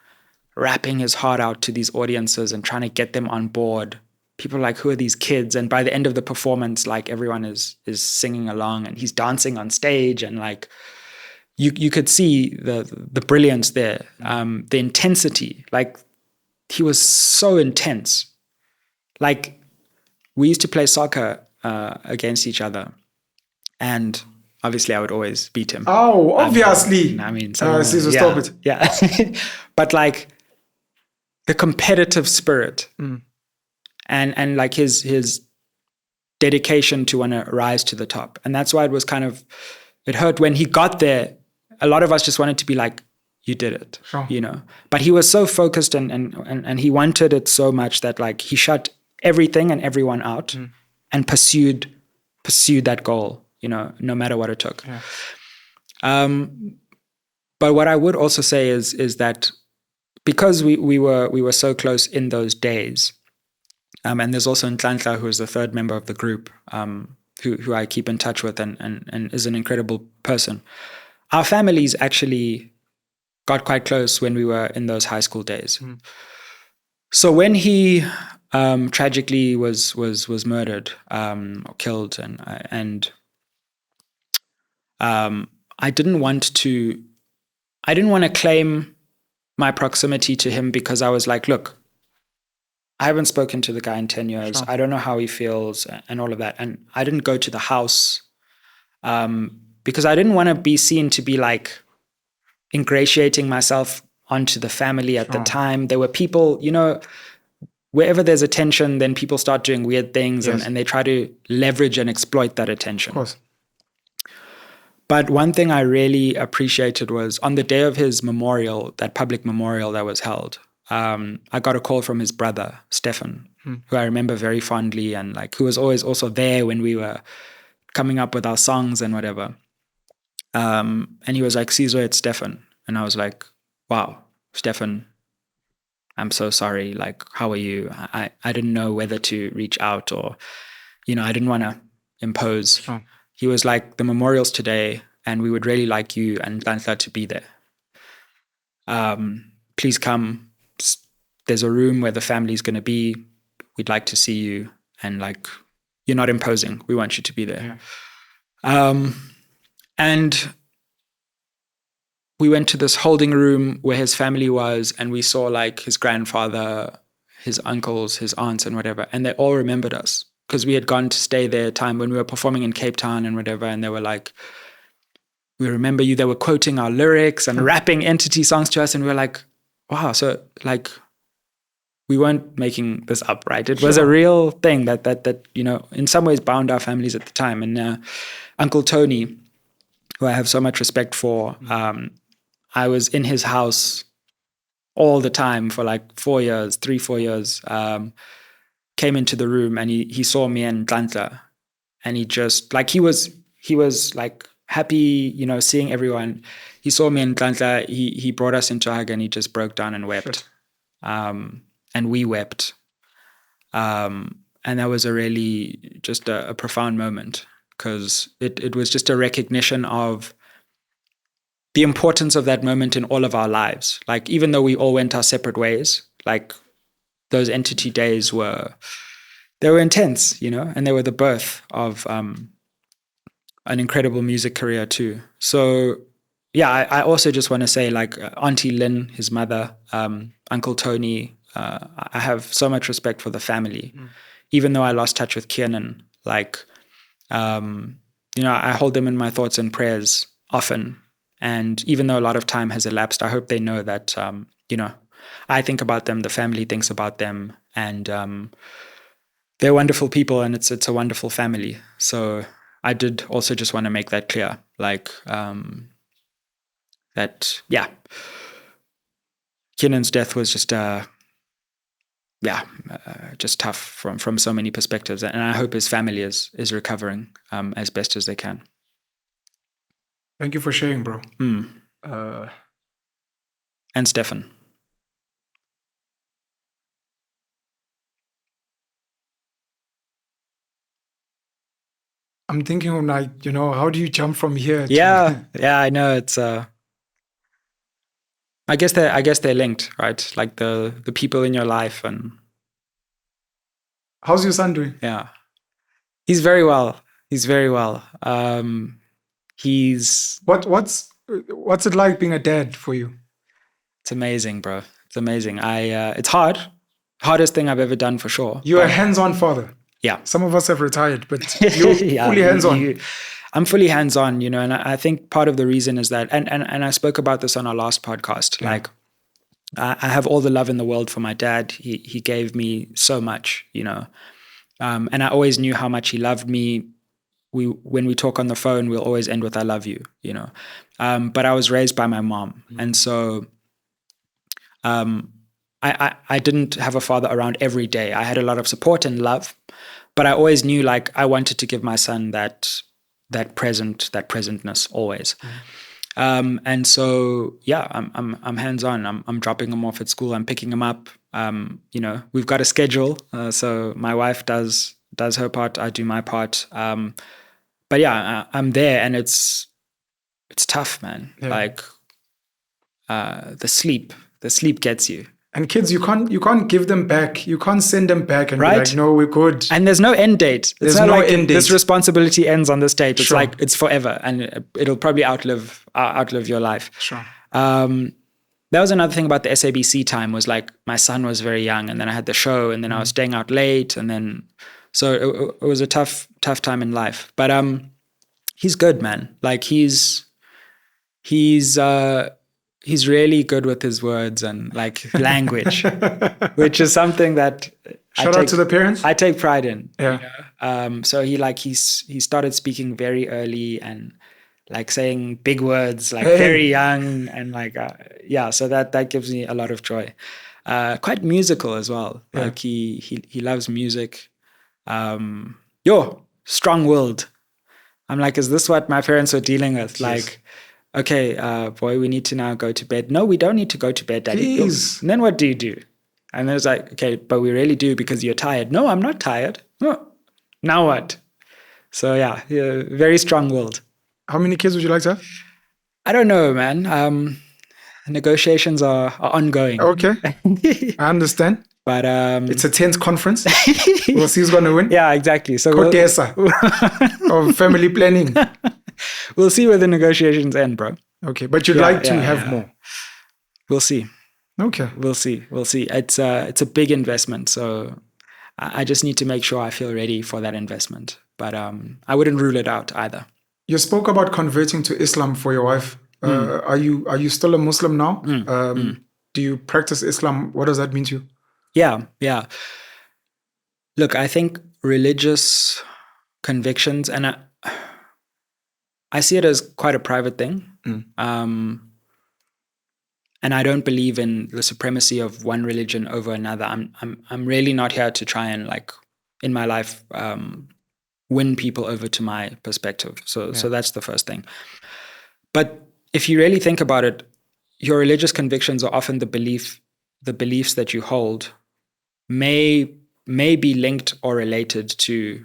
rapping his heart out to these audiences and trying to get them on board. People are like, who are these kids? And by the end of the performance, like everyone is singing along and he's dancing on stage, and like you could see the brilliance there, the intensity. Like he was so intense. Like we used to play soccer against each other, and obviously I would always beat him. Oh, obviously. Stop it. Yeah. But like the competitive spirit and like his dedication to want to rise to the top. And that's why it hurt when he got there. A lot of us just wanted to be like, you did it, you know. But he was so focused and he wanted it so much that like he shut everything and everyone out and pursued that goal, you know, no matter what it took. Yeah. But what I would also say is that because we were so close in those days, and there's also Ndlovu, who is the third member of the group, who I keep in touch with and is an incredible person. Our families actually got quite close when we were in those high school days. So when he tragically was murdered or killed, and I didn't want to claim my proximity to him, because I was like, look, I haven't spoken to the guy in 10 years. Sure. I don't know how he feels and all of that. And I didn't go to the house because I didn't want to be seen to be like ingratiating myself onto the family at the time. There were people, you know, wherever there's attention, then people start doing weird things and they try to leverage and exploit that attention. Of course. But one thing I really appreciated was on the day of his memorial, that public memorial that was held, I got a call from his brother, Stefan, who I remember very fondly, and like who was always also there when we were coming up with our songs and whatever. And he was like, "Sizwe, it's Stefan." And I was like, "Wow, Stefan, I'm so sorry. Like, how are you?" I didn't know whether to reach out or, you know, I didn't want to impose. Oh. He was like, "The memorial's today, and we would really like you and Ndlovu to be there. Please come. There's a room where the family's going to be. We'd like to see you. And like, you're not imposing. We want you to be there." Yeah. And we went to this holding room where his family was, and we saw like his grandfather, his uncles, his aunts and whatever. And they all remembered us because we had gone to stay there a time when we were performing in Cape Town and whatever. And they were like, "We remember you." They were quoting our lyrics and rapping Entity songs to us. And we were like, wow. So like, we weren't making this up, right? It was a real thing that, you know, in some ways bound our families at the time. And Uncle Tony, who I have so much respect for, I was in his house all the time for like 4 years, 3-4 years, came into the room and he saw me and Ndlovu, and he just like, he was like happy, you know, seeing everyone. He saw me and Ndlovu, he brought us into a hug and he just broke down and wept. And we wept. And that was a really just a profound moment, because it was just a recognition of the importance of that moment in all of our lives. Like, even though we all went our separate ways, like those Entity days were intense, you know, and they were the birth of an incredible music career too. So yeah, I also just want to say, like, Auntie Lynn, his mother, Uncle Tony, I have so much respect for the family. Even though I lost touch with Kiernan, like, you know, I hold them in my thoughts and prayers often. And even though a lot of time has elapsed, I hope they know that, I think about them, the family thinks about them, and they're wonderful people, and it's a wonderful family. So I did also just want to make that clear, Kienan's death was just just tough from so many perspectives, and I hope his family is recovering as best as they can. Thank you for sharing, bro. And Stefan. I'm thinking of how do you jump from here? Yeah, I know it's. I guess they're linked, right? Like the people in your life. And how's your son doing? Yeah, he's very well. He's what's it like being a dad for you? It's amazing, bro. It's amazing. It's hardest thing I've ever done for sure. You're a hands-on father. Yeah. Some of us have retired, but you're fully hands-on. I'm fully hands-on, and I think part of the reason is that, and I spoke about this on our last podcast, I have all the love in the world for my dad. He gave me so much, and I always knew how much he loved me. When we talk on the phone, we'll always end with "I love you," But I was raised by my mom, and so I didn't have a father around every day. I had a lot of support and love, but I always knew I wanted to give my son that presentness always. And so I'm hands-on. I'm dropping him off at school. I'm picking him up. We've got a schedule. So my wife does her part. I do my part. But yeah, I'm there, and it's tough, man. Yeah. The sleep gets you. And kids, you can't give them back. You can't send them back and be like, no, we're good. And there's no end date. There's no end date. This responsibility ends on this date. It's Sure. it's forever, and it'll probably outlive your life. Sure. That was another thing about the SABC time, was my son was very young, and then I had the show, and then I was staying out late, and then so it was a tough time in life. But he's good, man. He's really good with his words and language, which is something that Shout out to the parents. I take pride in. Yeah. So he started speaking very early and saying big words very young, and so that gives me a lot of joy. Quite musical as well. Yeah. He loves music. Strong-willed. I'm is this what my parents were dealing with? Yes. Okay, boy, we need to now go to bed. No, we don't need to go to bed, Daddy. Please. And then what do you do? And there's okay, but we really do because you're tired. No, I'm not tired. Oh, now what? So yeah, very strong-willed. How many kids would you like to have? I don't know, man. Negotiations are ongoing. Okay, I understand. But it's a tense conference. We'll see who's going to win. Yeah, exactly. So Kotesa of family planning. We'll see where the negotiations end, bro. Okay, but you'd like to have more. We'll see. Okay, we'll see. It's a big investment, so I just need to make sure I feel ready for that investment. But I wouldn't rule it out either. You spoke about converting to Islam for your wife. Are you still a Muslim now? Do you practice Islam? What does that mean to you? Yeah. Look, I think religious convictions, and I see it as quite a private thing. And I don't believe in the supremacy of one religion over another. I'm really not here to try and in my life win people over to my perspective. So that's the first thing. But if you really think about it, your religious convictions are often the beliefs that you hold may be linked or related to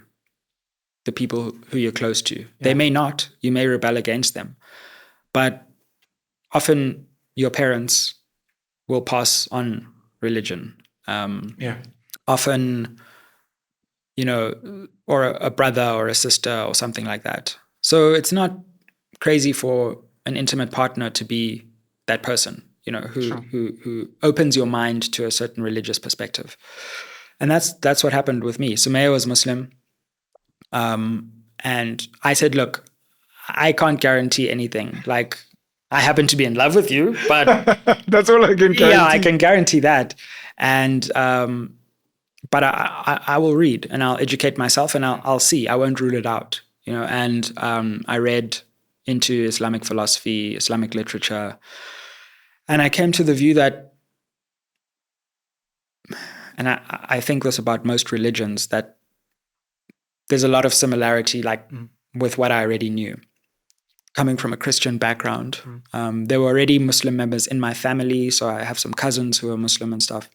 the people who you're close to. They may not. You may rebel against them. But often your parents will pass on religion. Often, or a brother or a sister or something like that. So it's not crazy for an intimate partner to be that person, who opens your mind to a certain religious perspective. And that's what happened with me. Sumaya was Muslim. And I said, look, I can't guarantee anything. I happen to be in love with you, but that's all I can guarantee. yeah, I can guarantee that. And but I will read and I'll educate myself and I'll see. I won't rule it out, you know. And I read into Islamic philosophy, Islamic literature, and I came to the view that, and I think this about most religions, that there's a lot of similarity, like with what I already knew. Coming from a Christian background, there were already Muslim members in my family, so I have some cousins who are Muslim and stuff.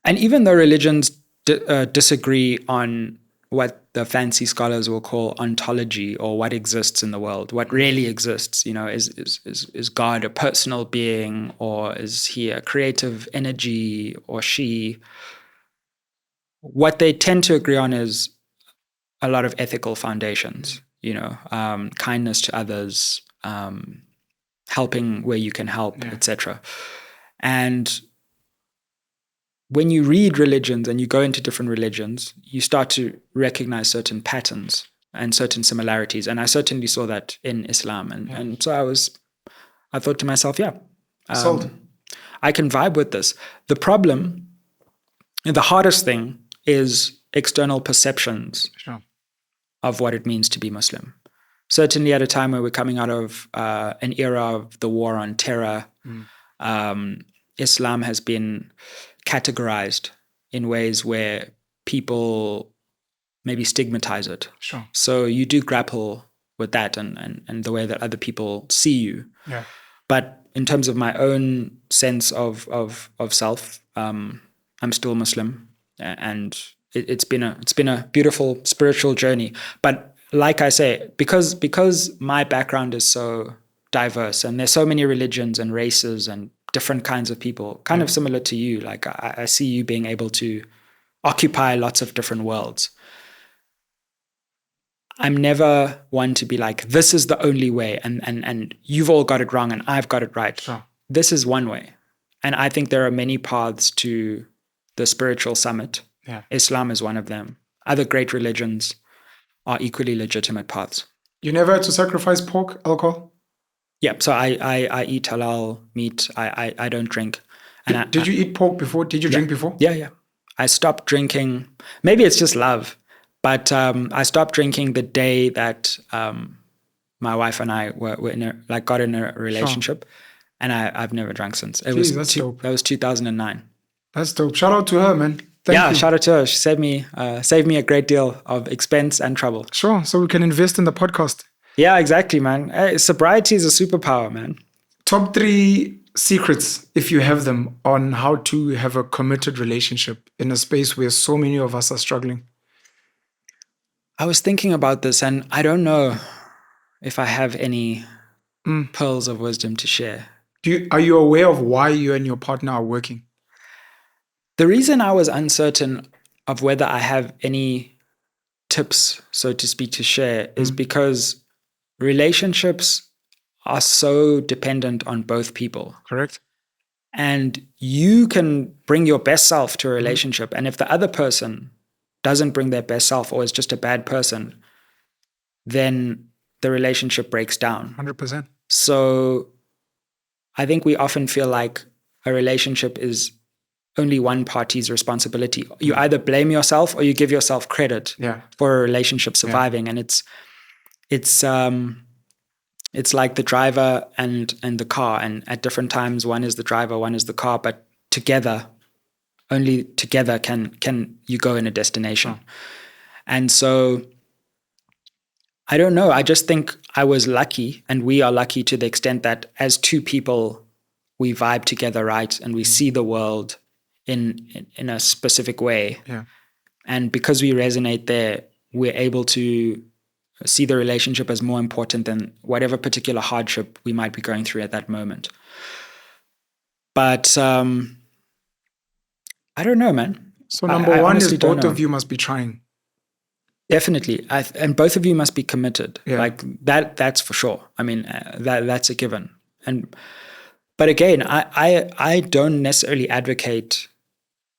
And even though religions disagree on what the fancy scholars will call ontology, or what exists in the world, what really exists, you know, is God a personal being, or is he a creative energy, or she? What they tend to agree on is a lot of ethical foundations, you know, kindness to others, helping where you can help, etc. And when you read religions and you go into different religions, you start to recognize certain patterns and certain similarities. And I certainly saw that in Islam. And so I thought to myself, I can vibe with this. The problem, and the hardest thing, is external perceptions of what it means to be Muslim. Certainly at a time where we're coming out of an era of the war on terror, Islam has been categorized in ways where people maybe stigmatize it. So you do grapple with that and the way that other people see you. But in terms of my own sense of self, I'm still Muslim, and it's been a beautiful spiritual journey. But like I say, because my background is so diverse and there's so many religions and races and different kinds of people, kind of similar to you, like I see you being able to occupy lots of different worlds. I'm never one to be like, this is the only way, and you've all got it wrong and I've got it right. This is one way. And I think there are many paths to the spiritual summit. Islam is one of them. Other great religions are equally legitimate paths. You never had to sacrifice pork, alcohol? Yeah, so I eat halal meat. I don't drink. And did you eat pork before? Did you drink before? Yeah. I stopped drinking. Maybe it's just love, but I stopped drinking the day that my wife and I were got in a relationship, and I've never drunk since. That was 2009. That's dope. Shout out to her, man. Thank you. Shout out to her. She saved me a great deal of expense and trouble. Sure, so we can invest in the podcast. Yeah, exactly, man. Hey, sobriety is a superpower, man. Top 3 secrets, if you have them, on how to have a committed relationship in a space where so many of us are struggling. I was thinking about this, and I don't know if I have any pearls of wisdom to share. Are you aware of why you and your partner are working? The reason I was uncertain of whether I have any tips, so to speak, to share is because relationships are so dependent on both people. Correct. And you can bring your best self to a relationship. And if the other person doesn't bring their best self or is just a bad person, then the relationship breaks down. 100%. So I think we often feel like a relationship is only one party's responsibility. You either blame yourself or you give yourself credit for a relationship surviving. And it's like the driver and the car, and at different times one is the driver, one is the car, but only together can you go in a destination. And so I don't know, I just think I was lucky, and we are lucky to the extent that as two people we vibe together, right, and we see the world in a specific way. And because we resonate there, we're able to see the relationship as more important than whatever particular hardship we might be going through at that moment. But I don't know, man. So number one is both of you must be trying. Definitely. And both of you must be committed. Like that's for sure. I mean, that's a given. But again, I don't necessarily advocate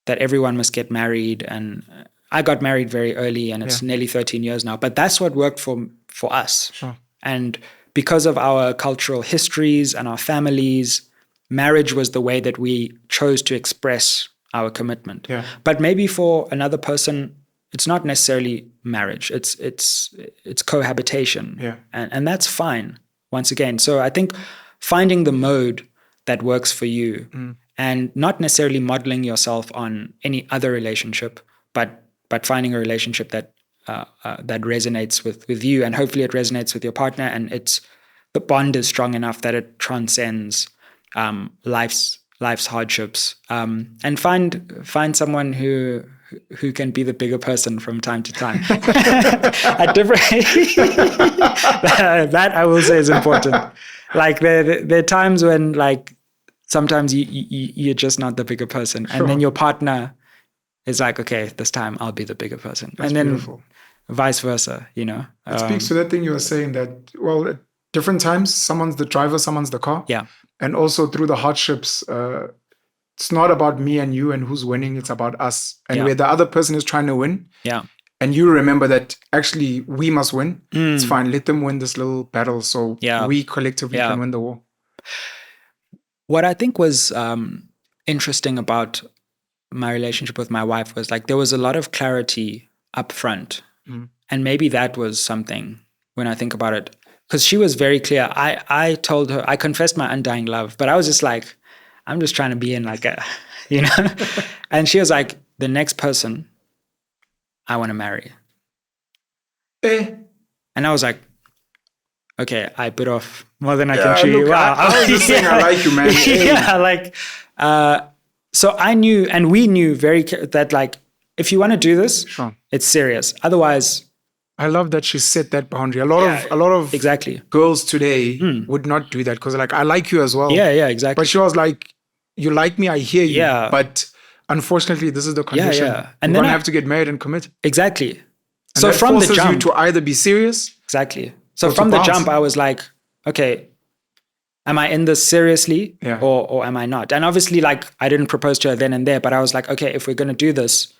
that everyone must get married, and I got married very early, and it's nearly 13 years now. But that's what worked for us. Sure. And because of our cultural histories and our families, marriage was the way that we chose to express our commitment. Yeah. But maybe for another person, it's not necessarily marriage. It's cohabitation. Yeah. And that's fine, once again. So I think finding the mode that works for you and not necessarily modeling yourself on any other relationship, but finding a relationship that that resonates with you, and hopefully it resonates with your partner, and the bond is strong enough that it transcends life's hardships, and find someone who can be the bigger person from time to time. At different that I will say is important. Like there are times when like sometimes you're just not the bigger person, Sure. and then your partner is like, okay, this time I'll be the bigger person. That's and then beautiful. Vice versa, you know. It speaks to that thing you were saying that, well, at different times, someone's the driver, someone's the car. Yeah. And also through the hardships, it's not about me and you and who's winning, it's about us. And Yeah. where the other person is trying to win, Yeah. and you remember that actually we must win, it's fine. Let them win this little battle so Yeah. we collectively Yeah. can win the war. What I think was interesting about my relationship with my wife was like there was a lot of clarity up front. And maybe that was something when I think about it. Because she was very clear. I told her, I confessed my undying love, but I was just like, I'm just trying to be in like a, you know? And she was like, the next person I want to marry. And I was like, okay, I bit off more than I can chew. Look, Wow. I was just saying I like you, man. Yeah, like, so I knew, and we knew that like, if you want to do this, Sure. it's serious. Otherwise, I love that she set that boundary. A lot of exactly. girls today would not do that because like I like you as well. Yeah, exactly. But she was like, you like me, I hear you. Yeah. But unfortunately, this is the condition. Yeah. And And we're then gonna have to get married and commit. Exactly. And So that from the forces jump, you to either be serious. exactly. So or to from the bounce. jump, I was like, okay, am I in this seriously Yeah. or am I not? And obviously, like, I didn't propose to her then and there, but I was like, okay, if we're going to do this,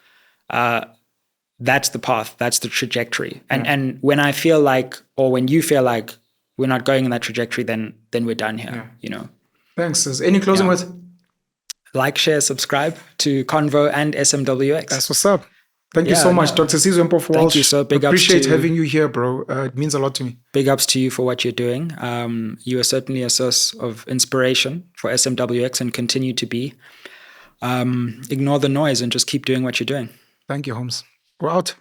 that's the path, that's the trajectory. And when I feel like, or when you feel like we're not going in that trajectory, then we're done here, you know. Thanks, sis. Any closing words? Like, share, subscribe to Konvo and SMWX. That's what's up. Thank you Yeah, so much, no. Dr. Sizwe Mpofu-Walsh. Thank you, sir. Big ups Appreciate to- having you here, bro. It means a lot to me. Big ups to you for what you're doing. You are certainly a source of inspiration for SMWX and continue to be. Ignore the noise and just keep doing what you're doing. Thank you, Holmes. We're out.